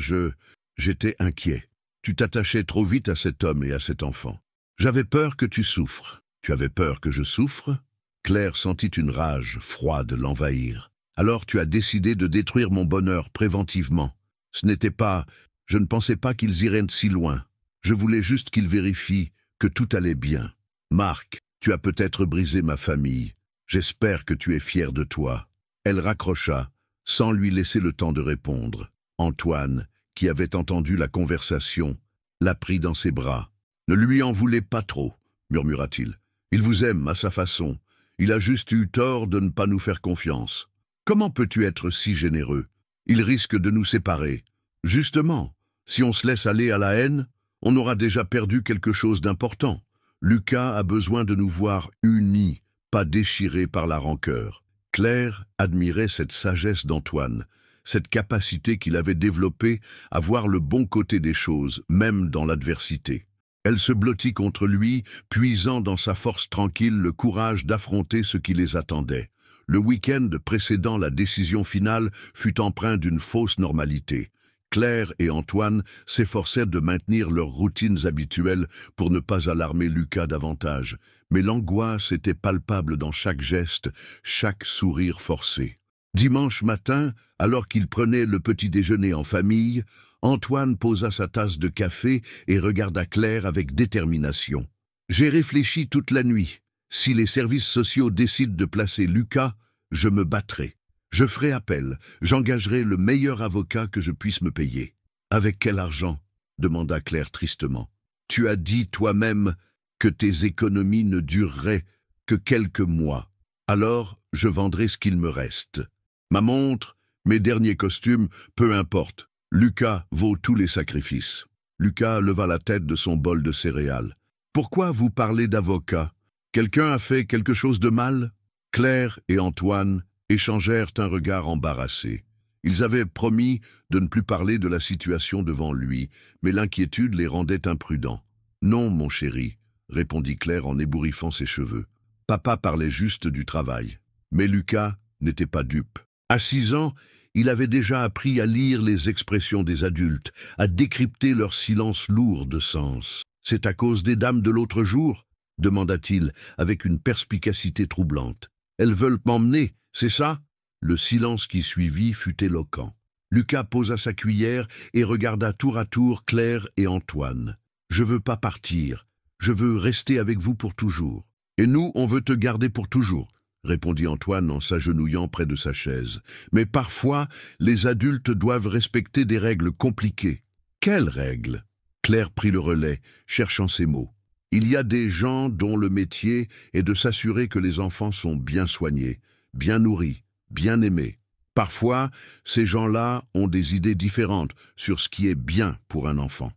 j'étais inquiet. Tu t'attachais trop vite à cet homme et à cet enfant. J'avais peur que tu souffres. » « Tu avais peur que je souffre ?» Claire sentit une rage froide l'envahir. « Alors tu as décidé de détruire mon bonheur préventivement. Ce n'était pas... Je ne pensais pas qu'ils iraient si loin. Je voulais juste qu'ils vérifient que tout allait bien. Marc, tu as peut-être brisé ma famille. J'espère que tu es fier de toi. » Elle raccrocha, sans lui laisser le temps de répondre. Antoine, qui avait entendu la conversation, la prit dans ses bras. Ne lui en voulez pas trop, murmura-t-il. Il vous aime à sa façon. Il a juste eu tort de ne pas nous faire confiance. Comment peux-tu être si généreux? Il risque de nous séparer. Justement, si on se laisse aller à la haine, on aura déjà perdu quelque chose d'important. Lucas a besoin de nous voir unis, pas déchirés par la rancœur. Claire admirait cette sagesse d'Antoine, cette capacité qu'il avait développée à voir le bon côté des choses, même dans l'adversité. Elle se blottit contre lui, puisant dans sa force tranquille le courage d'affronter ce qui les attendait. Le week-end précédant la décision finale fut empreint d'une fausse normalité. Claire et Antoine s'efforcèrent de maintenir leurs routines habituelles pour ne pas alarmer Lucas davantage, mais l'angoisse était palpable dans chaque geste, chaque sourire forcé. Dimanche matin, alors qu'ils prenaient le petit déjeuner en famille, Antoine posa sa tasse de café et regarda Claire avec détermination. « J'ai réfléchi toute la nuit. Si les services sociaux décident de placer Lucas, je me battrai. Je ferai appel, j'engagerai le meilleur avocat que je puisse me payer. »« Avec quel argent ?» demanda Claire tristement. « Tu as dit toi-même que tes économies ne dureraient que quelques mois. Alors, je vendrai ce qu'il me reste. Ma montre, mes derniers costumes, peu importe. Lucas vaut tous les sacrifices. » Lucas leva la tête de son bol de céréales. « Pourquoi vous parlez d'avocat? Quelqu'un a fait quelque chose de mal ?» Claire et Antoine échangèrent un regard embarrassé. Ils avaient promis de ne plus parler de la situation devant lui, mais l'inquiétude les rendait imprudents. « Non, mon chéri, » répondit Claire en ébouriffant ses cheveux. Papa parlait juste du travail. Mais Lucas n'était pas dupe. À 6 ans, il avait déjà appris à lire les expressions des adultes, à décrypter leur silence lourd de sens. « C'est à cause des dames de l'autre jour ?» demanda-t-il avec une perspicacité troublante. « Elles veulent m'emmener, c'est ça ?» Le silence qui suivit fut éloquent. Lucas posa sa cuillère et regarda tour à tour Claire et Antoine. « Je veux pas partir. Je veux rester avec vous pour toujours. »« Et nous, on veut te garder pour toujours. » répondit Antoine en s'agenouillant près de sa chaise. « Mais parfois, les adultes doivent respecter des règles compliquées. »« Quelles règles ?» Claire prit le relais, cherchant ses mots. « Il y a des gens dont le métier est de s'assurer que les enfants sont bien soignés, bien nourris, bien aimés. Parfois, ces gens-là ont des idées différentes sur ce qui est bien pour un enfant. »«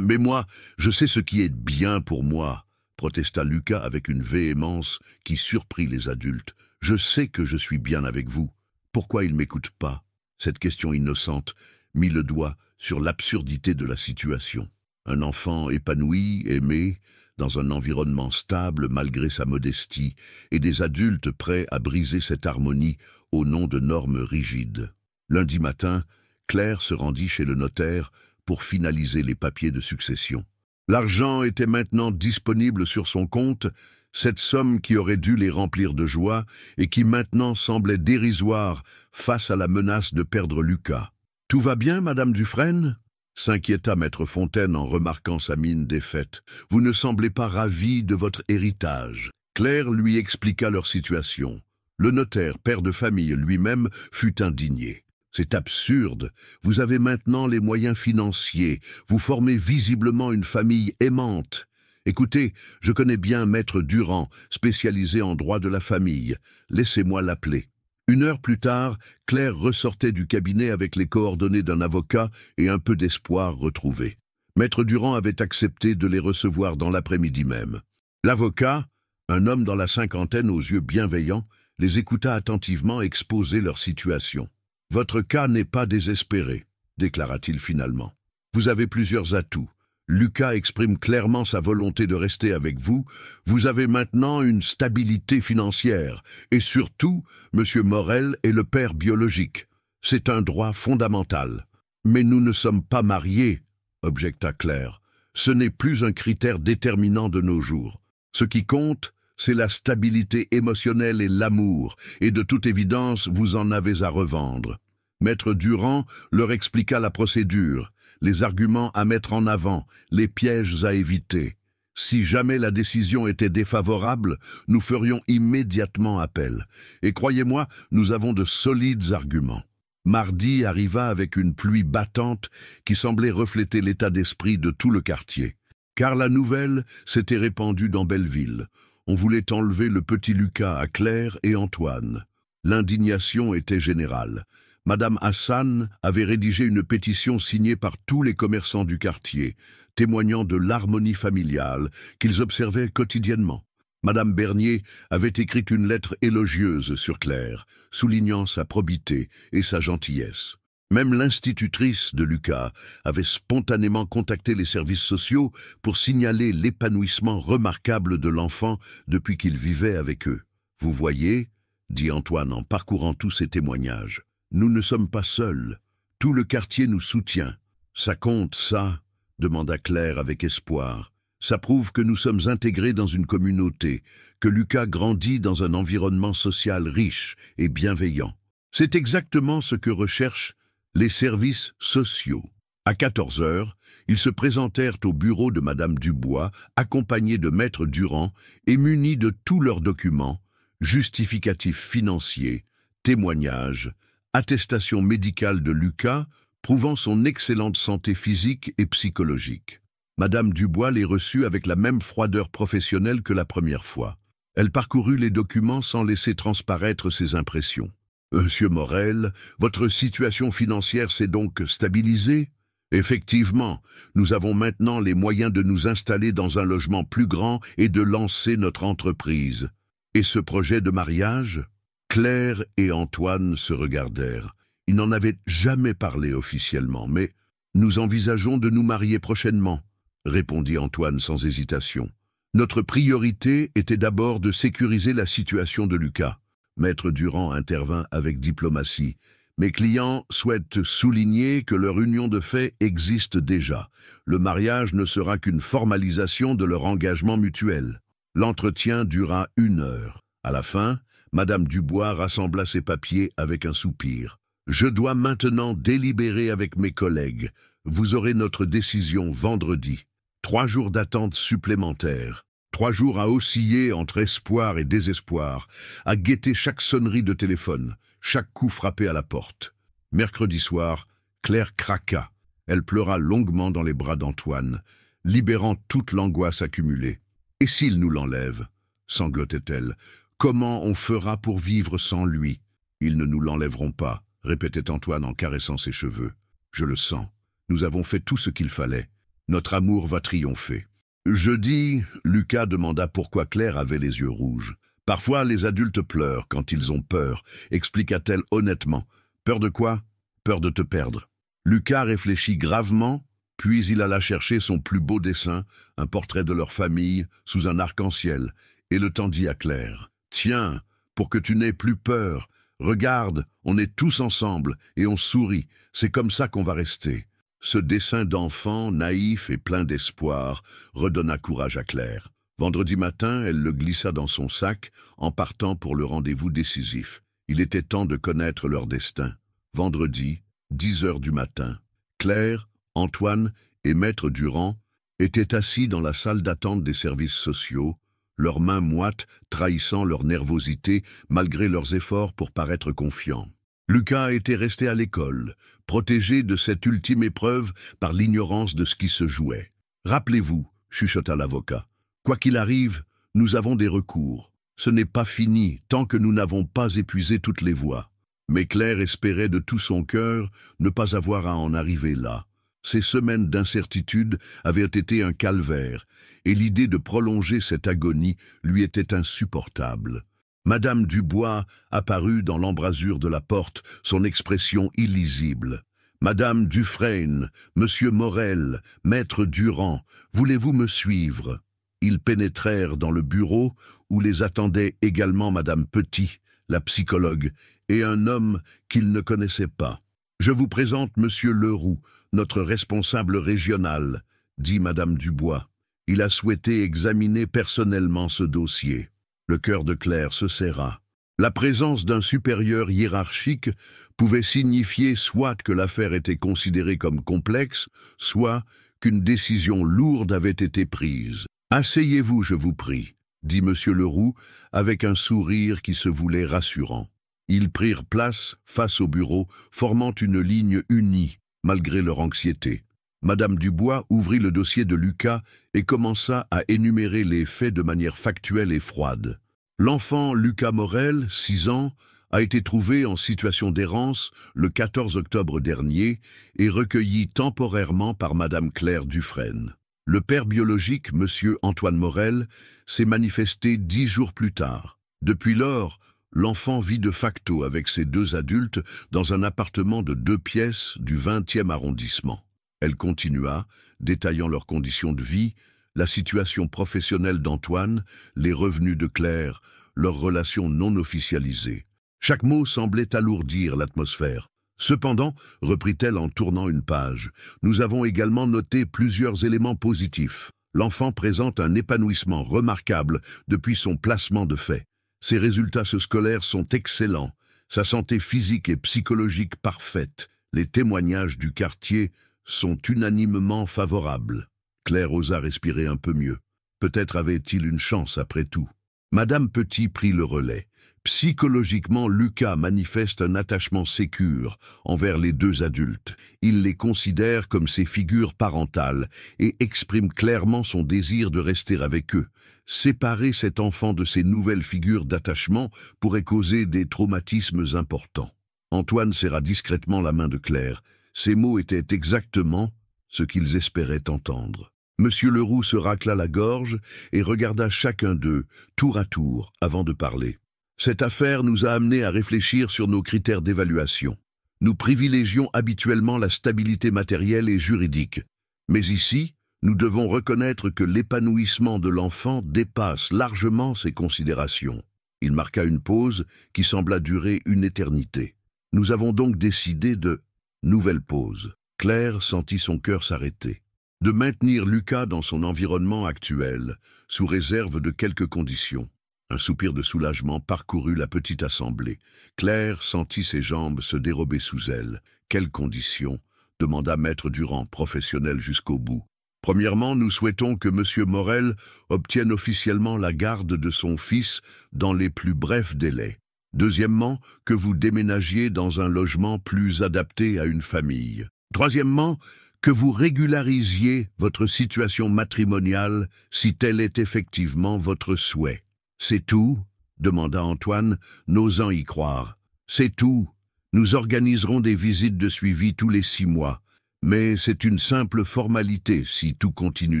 Mais moi, je sais ce qui est bien pour moi. » protesta Lucas avec une véhémence qui surprit les adultes. « Je sais que je suis bien avec vous. Pourquoi ils ne m'écoutent pas ?» Cette question innocente mit le doigt sur l'absurdité de la situation. Un enfant épanoui, aimé, dans un environnement stable malgré sa modestie, et des adultes prêts à briser cette harmonie au nom de normes rigides. Lundi matin, Claire se rendit chez le notaire pour finaliser les papiers de succession. L'argent était maintenant disponible sur son compte, cette somme qui aurait dû les remplir de joie et qui maintenant semblait dérisoire face à la menace de perdre Lucas. « Tout va bien, Madame Dufresne ?» s'inquiéta Maître Fontaine en remarquant sa mine défaite. « Vous ne semblez pas ravie de votre héritage. » Claire lui expliqua leur situation. Le notaire, père de famille lui-même, fut indigné. « C'est absurde. Vous avez maintenant les moyens financiers. Vous formez visiblement une famille aimante. Écoutez, je connais bien Maître Durand, spécialisé en droit de la famille. Laissez-moi l'appeler. » 1 heure plus tard, Claire ressortait du cabinet avec les coordonnées d'un avocat et un peu d'espoir retrouvé. Maître Durand avait accepté de les recevoir dans l'après-midi même. L'avocat, un homme dans la cinquantaine aux yeux bienveillants, les écouta attentivement exposer leur situation. « Votre cas n'est pas désespéré, » déclara-t-il finalement. « Vous avez plusieurs atouts. Lucas exprime clairement sa volonté de rester avec vous. Vous avez maintenant une stabilité financière. Et surtout, M. Morel est le père biologique. C'est un droit fondamental. »« Mais nous ne sommes pas mariés, » objecta Claire. « Ce n'est plus un critère déterminant de nos jours. Ce qui compte, c'est la stabilité émotionnelle et l'amour, et de toute évidence, vous en avez à revendre. » Maître Durand leur expliqua la procédure, les arguments à mettre en avant, les pièges à éviter. Si jamais la décision était défavorable, nous ferions immédiatement appel. Et croyez-moi, nous avons de solides arguments. Mardi arriva avec une pluie battante qui semblait refléter l'état d'esprit de tout le quartier. car la nouvelle s'était répandue dans Belleville. On voulait enlever le petit Lucas à Claire et Antoine. L'indignation était générale. Madame Hassan avait rédigé une pétition signée par tous les commerçants du quartier, témoignant de l'harmonie familiale qu'ils observaient quotidiennement. Madame Bernier avait écrit une lettre élogieuse sur Claire, soulignant sa probité et sa gentillesse. Même l'institutrice de Lucas avait spontanément contacté les services sociaux pour signaler l'épanouissement remarquable de l'enfant depuis qu'il vivait avec eux. « Vous voyez, » dit Antoine en parcourant tous ces témoignages, « nous ne sommes pas seuls. Tout le quartier nous soutient. »« Ça compte, ça ?» demanda Claire avec espoir. « Ça prouve que nous sommes intégrés dans une communauté, que Lucas grandit dans un environnement social riche et bienveillant. C'est exactement ce que recherchent les services sociaux. » À 14 heures, ils se présentèrent au bureau de Madame Dubois, accompagnés de Maître Durand et munis de tous leurs documents, justificatifs financiers, témoignages, attestation médicale de Lucas, prouvant son excellente santé physique et psychologique. Madame Dubois les reçut avec la même froideur professionnelle que la première fois. Elle parcourut les documents sans laisser transparaître ses impressions. « Monsieur Morel, votre situation financière s'est donc stabilisée ? Effectivement, nous avons maintenant les moyens de nous installer dans un logement plus grand et de lancer notre entreprise. Et ce projet de mariage ?» Claire et Antoine se regardèrent. Ils n'en avaient jamais parlé officiellement, mais « Nous envisageons de nous marier prochainement », répondit Antoine sans hésitation. « Notre priorité était d'abord de sécuriser la situation de Lucas. » Maître Durand intervint avec diplomatie. « Mes clients souhaitent souligner que leur union de fait existe déjà. Le mariage ne sera qu'une formalisation de leur engagement mutuel. » L'entretien dura 1 heure. À la fin, Madame Dubois rassembla ses papiers avec un soupir. « Je dois maintenant délibérer avec mes collègues. Vous aurez notre décision vendredi. 3 jours d'attente supplémentaires. 3 jours à osciller entre espoir et désespoir, à guetter chaque sonnerie de téléphone, chaque coup frappé à la porte. » Mercredi soir, Claire craqua. Elle pleura longuement dans les bras d'Antoine, libérant toute l'angoisse accumulée. « Et s'il nous l'enlève ?» sanglotait-elle. « Comment on fera pour vivre sans lui ?»« Ils ne nous l'enlèveront pas, » répétait Antoine en caressant ses cheveux. « Je le sens. Nous avons fait tout ce qu'il fallait. Notre amour va triompher. » Jeudi, Lucas demanda pourquoi Claire avait les yeux rouges. « Parfois, les adultes pleurent quand ils ont peur, » expliqua-t-elle honnêtement. « Peur de quoi ? Peur de te perdre. » Lucas réfléchit gravement, puis il alla chercher son plus beau dessin, un portrait de leur famille, sous un arc-en-ciel, et le tendit à Claire. « Tiens, pour que tu n'aies plus peur, regarde, on est tous ensemble, et on sourit, c'est comme ça qu'on va rester. » Ce dessin d'enfant, naïf et plein d'espoir, redonna courage à Claire. Vendredi matin, elle le glissa dans son sac, en partant pour le rendez-vous décisif. Il était temps de connaître leur destin. Vendredi, 10 heures du matin, Claire, Antoine et Maître Durand étaient assis dans la salle d'attente des services sociaux, leurs mains moites trahissant leur nervosité malgré leurs efforts pour paraître confiants. Lucas était resté à l'école, protégé de cette ultime épreuve par l'ignorance de ce qui se jouait. « Rappelez-vous, » chuchota l'avocat, « quoi qu'il arrive, nous avons des recours. Ce n'est pas fini tant que nous n'avons pas épuisé toutes les voies. » Mais Claire espérait de tout son cœur ne pas avoir à en arriver là. Ces semaines d'incertitude avaient été un calvaire, et l'idée de prolonger cette agonie lui était insupportable. Madame Dubois apparut dans l'embrasure de la porte, son expression illisible. « Madame Dufresne, Monsieur Morel, Maître Durand, voulez-vous me suivre ?» Ils pénétrèrent dans le bureau où les attendait également Madame Petit, la psychologue, et un homme qu'ils ne connaissaient pas. « Je vous présente Monsieur Leroux, notre responsable régional, » dit Madame Dubois. Il a souhaité examiner personnellement ce dossier. Le cœur de Claire se serra. La présence d'un supérieur hiérarchique pouvait signifier soit que l'affaire était considérée comme complexe, soit qu'une décision lourde avait été prise. « Asseyez-vous, je vous prie, » dit Monsieur Leroux avec un sourire qui se voulait rassurant. Ils prirent place face au bureau, formant une ligne unie, malgré leur anxiété. Madame Dubois ouvrit le dossier de Lucas et commença à énumérer les faits de manière factuelle et froide. L'enfant Lucas Morel, 6 ans, a été trouvé en situation d'errance le 14 octobre dernier et recueilli temporairement par Madame Claire Dufresne. Le père biologique, Monsieur Antoine Morel, s'est manifesté 10 jours plus tard. Depuis lors, l'enfant vit de facto avec ses 2 adultes dans un appartement de 2 pièces du 20e arrondissement. Elle continua, détaillant leurs conditions de vie, la situation professionnelle d'Antoine, les revenus de Claire, leurs relations non officialisées. Chaque mot semblait alourdir l'atmosphère. Cependant, reprit-elle en tournant une page, nous avons également noté plusieurs éléments positifs. L'enfant présente un épanouissement remarquable depuis son placement de fait. Ses résultats scolaires sont excellents, sa santé physique et psychologique parfaite. Les témoignages du quartier sont unanimement favorables. Claire osa respirer un peu mieux. Peut-être avait-il une chance après tout. Madame Petit prit le relais. Psychologiquement, Lucas manifeste un attachement sécure envers les 2 adultes. Il les considère comme ses figures parentales et exprime clairement son désir de rester avec eux. Séparer cet enfant de ces nouvelles figures d'attachement pourrait causer des traumatismes importants. Antoine serra discrètement la main de Claire. Ces mots étaient exactement ce qu'ils espéraient entendre. Monsieur Leroux se racla la gorge et regarda chacun d'eux, tour à tour, avant de parler. Cette affaire nous a amenés à réfléchir sur nos critères d'évaluation. Nous privilégions habituellement la stabilité matérielle et juridique. Mais ici, nous devons reconnaître que l'épanouissement de l'enfant dépasse largement ces considérations. Il marqua une pause qui sembla durer une éternité. Nous avons donc décidé de... Nouvelle pause. Claire sentit son cœur s'arrêter. De maintenir Lucas dans son environnement actuel, sous réserve de quelques conditions. Un soupir de soulagement parcourut la petite assemblée. Claire sentit ses jambes se dérober sous elle. Quelles conditions? Demanda Maître Durand, professionnel jusqu'au bout. Premièrement, nous souhaitons que M. Morel obtienne officiellement la garde de son fils dans les plus brefs délais. Deuxièmement, que vous déménagiez dans un logement plus adapté à une famille. Troisièmement, que vous régularisiez votre situation matrimoniale si tel est effectivement votre souhait. C'est tout? Demanda Antoine, n'osant y croire. C'est tout. Nous organiserons des visites de suivi tous les 6 mois, mais c'est une simple formalité si tout continue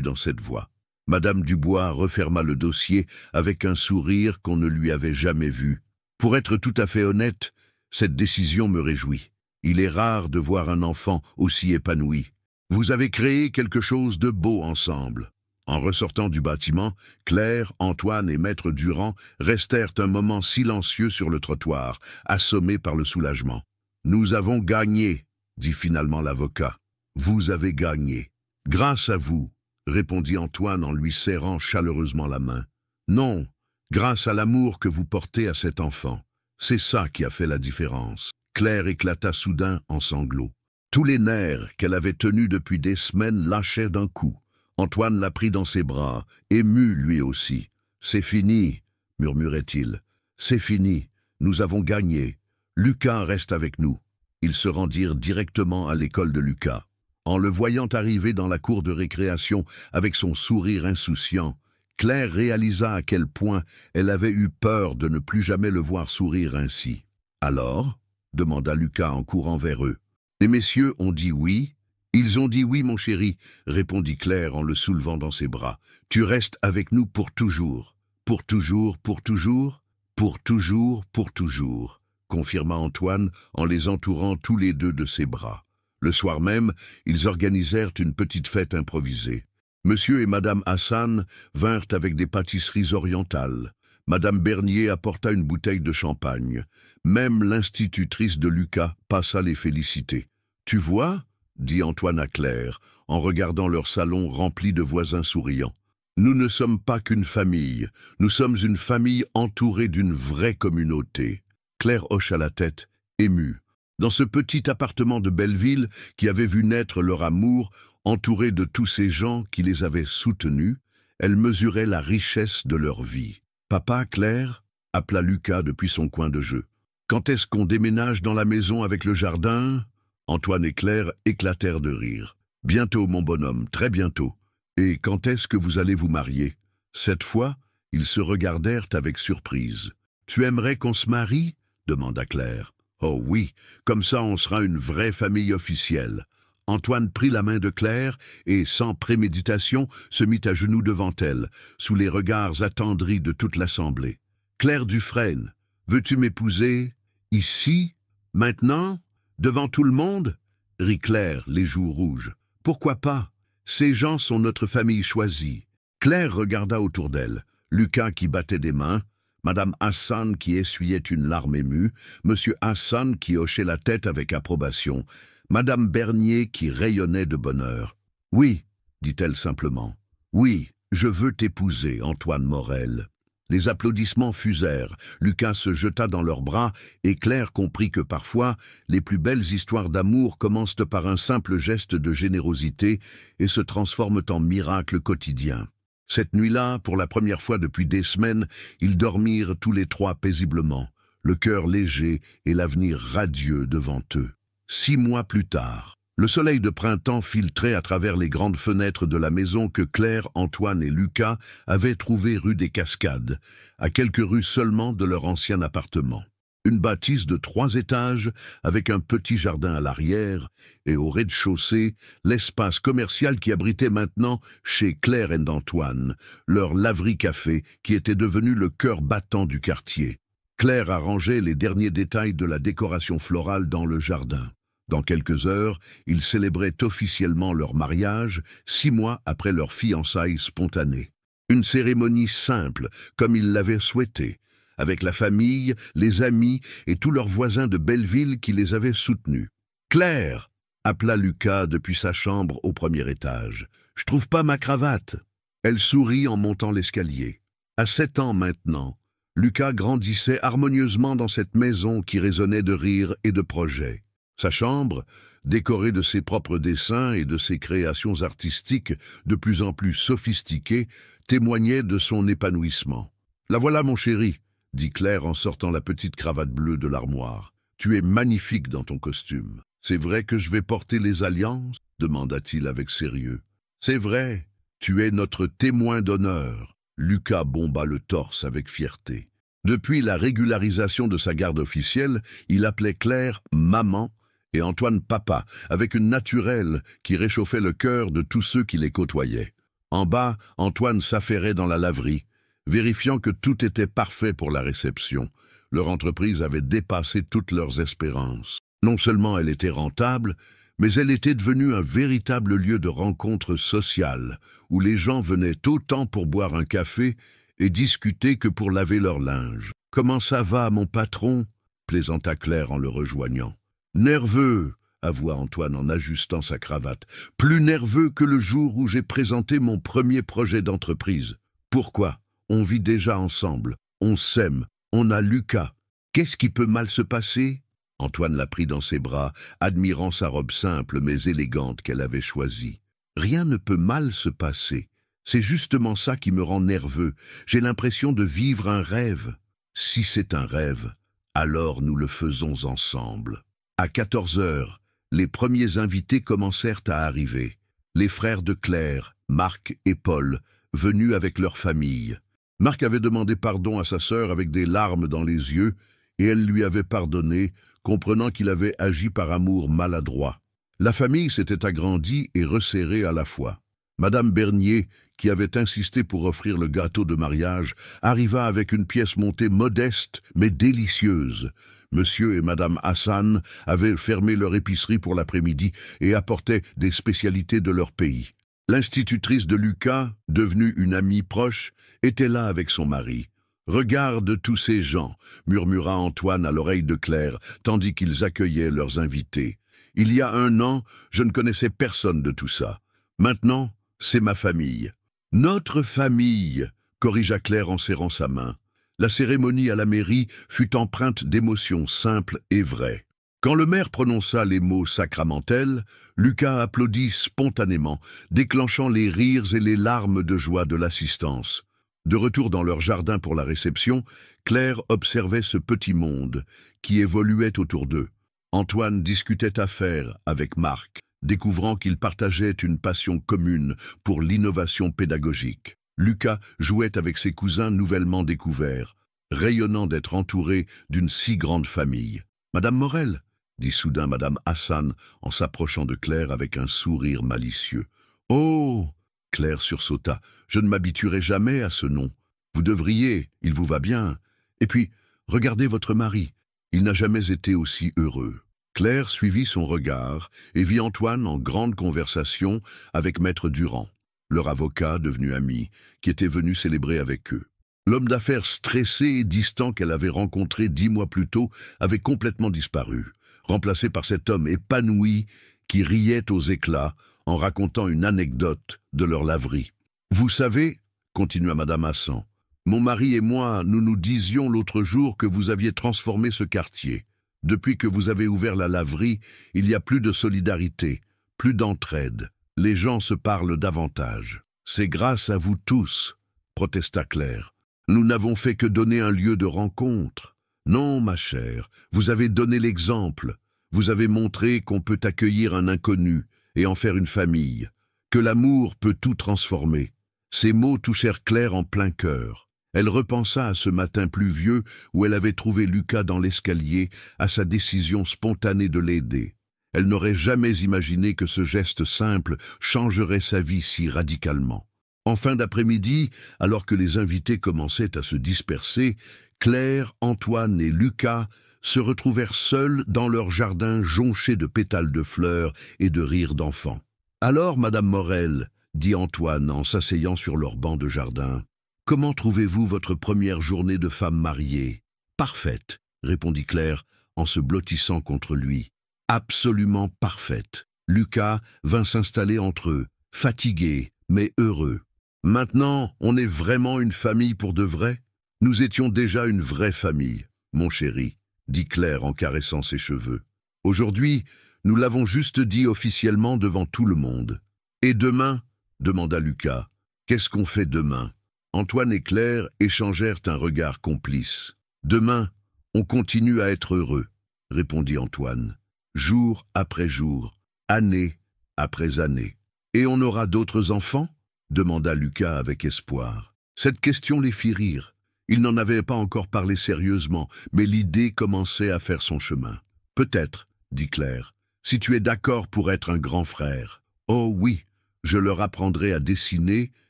dans cette voie. Madame Dubois referma le dossier avec un sourire qu'on ne lui avait jamais vu. Pour être tout à fait honnête, cette décision me réjouit. Il est rare de voir un enfant aussi épanoui. Vous avez créé quelque chose de beau ensemble. En ressortant du bâtiment, Claire, Antoine et Maître Durand restèrent un moment silencieux sur le trottoir, assommés par le soulagement. « Nous avons gagné », dit finalement l'avocat. « Vous avez gagné. »« Grâce à vous », répondit Antoine en lui serrant chaleureusement la main. « Non, grâce à l'amour que vous portez à cet enfant. C'est ça qui a fait la différence. » Claire éclata soudain en sanglots. Tous les nerfs qu'elle avait tenus depuis des semaines lâchaient d'un coup. Antoine la prit dans ses bras, ému lui aussi. « C'est fini », murmurait-il. « C'est fini. Nous avons gagné. Lucas reste avec nous. » Ils se rendirent directement à l'école de Lucas. En le voyant arriver dans la cour de récréation avec son sourire insouciant, Claire réalisa à quel point elle avait eu peur de ne plus jamais le voir sourire ainsi. « Alors ?» demanda Lucas en courant vers eux. « Les messieurs ont dit oui ?» « Ils ont dit oui, mon chéri, » répondit Claire en le soulevant dans ses bras. « Tu restes avec nous pour toujours. »« Pour toujours, pour toujours ?»« Pour toujours, pour toujours, » confirma Antoine en les entourant tous les deux de ses bras. Le soir même, ils organisèrent une petite fête improvisée. Monsieur et Madame Hassan vinrent avec des pâtisseries orientales. Madame Bernier apporta une bouteille de champagne. Même l'institutrice de Lucas passa les féliciter. « Tu vois ?» dit Antoine à Claire, en regardant leur salon rempli de voisins souriants. « Nous ne sommes pas qu'une famille, nous sommes une famille entourée d'une vraie communauté. » Claire hocha la tête, émue. Dans ce petit appartement de Belleville qui avait vu naître leur amour, entourée de tous ces gens qui les avaient soutenus, elle mesurait la richesse de leur vie. « Papa, Claire ?» appela Lucas depuis son coin de jeu. « Quand est-ce qu'on déménage dans la maison avec le jardin ?» Antoine et Claire éclatèrent de rire. Bientôt, mon bonhomme, très bientôt. Et quand est-ce que vous allez vous marier? Cette fois, ils se regardèrent avec surprise. Tu aimerais qu'on se marie? Demanda Claire. Oh oui, comme ça on sera une vraie famille officielle. Antoine prit la main de Claire et, sans préméditation, se mit à genoux devant elle, sous les regards attendris de toute l'assemblée. Claire Dufresne, veux-tu m'épouser? Ici? Maintenant? Devant tout le monde? Rit Claire, les joues rouges. Pourquoi pas? Ces gens sont notre famille choisie. Claire regarda autour d'elle. Lucas qui battait des mains, Madame Hassan qui essuyait une larme émue, Monsieur Hassan qui hochait la tête avec approbation, Madame Bernier qui rayonnait de bonheur. « Oui, dit-elle simplement. Oui, je veux t'épouser, Antoine Morel. » Les applaudissements fusèrent, Lucas se jeta dans leurs bras et Claire comprit que parfois, les plus belles histoires d'amour commencent par un simple geste de générosité et se transforment en miracles quotidiens. Cette nuit-là, pour la première fois depuis des semaines, ils dormirent tous les trois paisiblement, le cœur léger et l'avenir radieux devant eux. 6 mois plus tard, le soleil de printemps filtrait à travers les grandes fenêtres de la maison que Claire, Antoine et Lucas avaient trouvée rue des Cascades, à quelques rues seulement de leur ancien appartement. Une bâtisse de 3 étages, avec un petit jardin à l'arrière, et au rez-de-chaussée, l'espace commercial qui abritait maintenant chez Claire et Antoine, leur laverie-café qui était devenu le cœur battant du quartier. Claire arrangeait les derniers détails de la décoration florale dans le jardin. Dans quelques heures, ils célébraient officiellement leur mariage, 6 mois après leur fiançailles spontanée. Une cérémonie simple, comme ils l'avaient souhaité, avec la famille, les amis et tous leurs voisins de Belleville qui les avaient soutenus. « Claire !» appela Lucas depuis sa chambre au premier étage. « Je trouve pas ma cravate. » Elle sourit en montant l'escalier. À 7 ans maintenant, Lucas grandissait harmonieusement dans cette maison qui résonnait de rires et de projets. Sa chambre, décorée de ses propres dessins et de ses créations artistiques de plus en plus sophistiquées, témoignait de son épanouissement. « La voilà, mon chéri !» dit Claire en sortant la petite cravate bleue de l'armoire. « Tu es magnifique dans ton costume. C'est vrai que je vais porter les alliances ?» demanda-t-il avec sérieux. « C'est vrai, tu es notre témoin d'honneur. » Lucas bomba le torse avec fierté. Depuis la régularisation de sa garde officielle, il appelait Claire « maman » et Antoine « papa », avec une naturelle qui réchauffait le cœur de tous ceux qui les côtoyaient. En bas, Antoine s'affairait dans la laverie, vérifiant que tout était parfait pour la réception. Leur entreprise avait dépassé toutes leurs espérances. Non seulement elle était rentable, mais elle était devenue un véritable lieu de rencontre sociale, où les gens venaient autant pour boire un café et discuter que pour laver leur linge. « Comment ça va, mon patron ?» plaisanta Claire en le rejoignant. « Nerveux !» avoua Antoine en ajustant sa cravate. « Plus nerveux que le jour où j'ai présenté mon premier projet d'entreprise. Pourquoi? On vit déjà ensemble, on s'aime, on a Lucas. Qu'est-ce qui peut mal se passer ?» Antoine la prit dans ses bras, admirant sa robe simple mais élégante qu'elle avait choisie. « Rien ne peut mal se passer. C'est justement ça qui me rend nerveux. J'ai l'impression de vivre un rêve. Si c'est un rêve, alors nous le faisons ensemble. » À 14 heures, les premiers invités commencèrent à arriver. Les frères de Claire, Marc et Paul, venus avec leur famille. Marc avait demandé pardon à sa sœur avec des larmes dans les yeux, et elle lui avait pardonné, comprenant qu'il avait agi par amour maladroit. La famille s'était agrandie et resserrée à la fois. Madame Bernier, qui avait insisté pour offrir le gâteau de mariage, arriva avec une pièce montée modeste mais délicieuse. Monsieur et Madame Hassan avaient fermé leur épicerie pour l'après-midi et apportaient des spécialités de leur pays. L'institutrice de Lucas, devenue une amie proche, était là avec son mari. « Regarde tous ces gens » murmura Antoine à l'oreille de Claire, tandis qu'ils accueillaient leurs invités. « Il y a 1 an, je ne connaissais personne de tout ça. Maintenant, c'est ma famille. »« Notre famille » corrigea Claire en serrant sa main. La cérémonie à la mairie fut empreinte d'émotions simples et vraies. Quand le maire prononça les mots sacramentels, Lucas applaudit spontanément, déclenchant les rires et les larmes de joie de l'assistance. De retour dans leur jardin pour la réception, Claire observait ce petit monde qui évoluait autour d'eux. Antoine discutait affaires avec Marc. découvrant qu'ils partageaient une passion commune pour l'innovation pédagogique. Lucas jouait avec ses cousins nouvellement découverts, rayonnant d'être entouré d'une si grande famille. « Madame Morel !» dit soudain Madame Hassan en s'approchant de Claire avec un sourire malicieux. « Oh !» Claire sursauta. « Je ne m'habituerai jamais à ce nom. Vous devriez, il vous va bien. Et puis, regardez votre mari. Il n'a jamais été aussi heureux. » Claire suivit son regard et vit Antoine en grande conversation avec Maître Durand, leur avocat devenu ami, qui était venu célébrer avec eux. L'homme d'affaires stressé et distant qu'elle avait rencontré 10 mois plus tôt avait complètement disparu, remplacé par cet homme épanoui qui riait aux éclats en racontant une anecdote de leur laverie. « Vous savez, continua Madame Hassan, mon mari et moi, nous nous disions l'autre jour que vous aviez transformé ce quartier. Depuis que vous avez ouvert la laverie, il y a plus de solidarité, plus d'entraide. Les gens se parlent davantage. C'est grâce à vous tous, protesta Claire. Nous n'avons fait que donner un lieu de rencontre. Non, ma chère, vous avez donné l'exemple. Vous avez montré qu'on peut accueillir un inconnu et en faire une famille, que l'amour peut tout transformer. » Ces mots touchèrent Claire en plein cœur. Elle repensa à ce matin pluvieux où elle avait trouvé Lucas dans l'escalier, à sa décision spontanée de l'aider. Elle n'aurait jamais imaginé que ce geste simple changerait sa vie si radicalement. En fin d'après-midi, alors que les invités commençaient à se disperser, Claire, Antoine et Lucas se retrouvèrent seuls dans leur jardin jonché de pétales de fleurs et de rires d'enfants. « Alors, Madame Morel, » dit Antoine en s'asseyant sur leur banc de jardin, « comment trouvez-vous votre première journée de femme mariée ?»« Parfaite, » répondit Claire en se blottissant contre lui. « Absolument parfaite. » Lucas vint s'installer entre eux, fatigué, mais heureux. « Maintenant, on est vraiment une famille pour de vrai ? Nous étions déjà une vraie famille, mon chéri, » dit Claire en caressant ses cheveux. « Aujourd'hui, nous l'avons juste dit officiellement devant tout le monde. »« Et demain ?» demanda Lucas. « Qu'est-ce qu'on fait demain ?» Antoine et Claire échangèrent un regard complice. « Demain, on continue à être heureux, » répondit Antoine. « Jour après jour, année après année. »« Et on aura d'autres enfants ?» demanda Lucas avec espoir. Cette question les fit rire. Ils n'en avaient pas encore parlé sérieusement, mais l'idée commençait à faire son chemin. « Peut-être, » dit Claire, « si tu es d'accord pour être un grand frère. »« Oh oui, je leur apprendrai à dessiner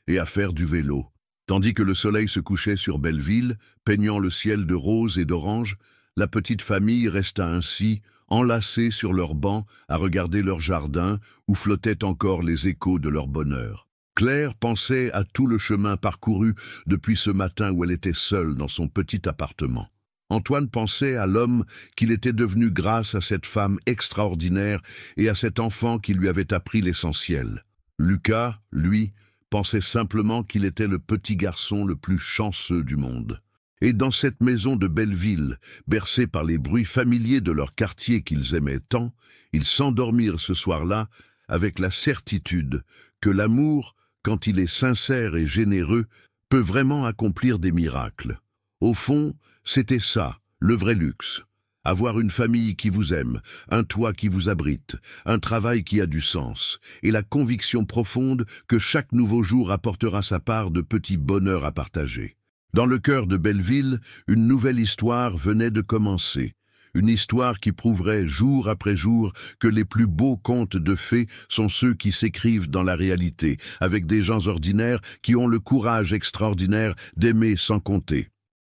et à faire du vélo. » Tandis que le soleil se couchait sur Belleville, peignant le ciel de rose et d'orange, la petite famille resta ainsi, enlacée sur leur banc, à regarder leur jardin où flottaient encore les échos de leur bonheur. Claire pensait à tout le chemin parcouru depuis ce matin où elle était seule dans son petit appartement. Antoine pensait à l'homme qu'il était devenu grâce à cette femme extraordinaire et à cet enfant qui lui avait appris l'essentiel. Lucas, lui, pensait simplement qu'il était le petit garçon le plus chanceux du monde. Et dans cette maison de Belleville, bercée par les bruits familiers de leur quartier qu'ils aimaient tant, ils s'endormirent ce soir-là avec la certitude que l'amour, quand il est sincère et généreux, peut vraiment accomplir des miracles. Au fond, c'était ça, le vrai luxe. Avoir une famille qui vous aime, un toit qui vous abrite, un travail qui a du sens, et la conviction profonde que chaque nouveau jour apportera sa part de petits bonheurs à partager. Dans le cœur de Belleville, une nouvelle histoire venait de commencer. Une histoire qui prouverait jour après jour que les plus beaux contes de fées sont ceux qui s'écrivent dans la réalité, avec des gens ordinaires qui ont le courage extraordinaire d'aimer sans compter.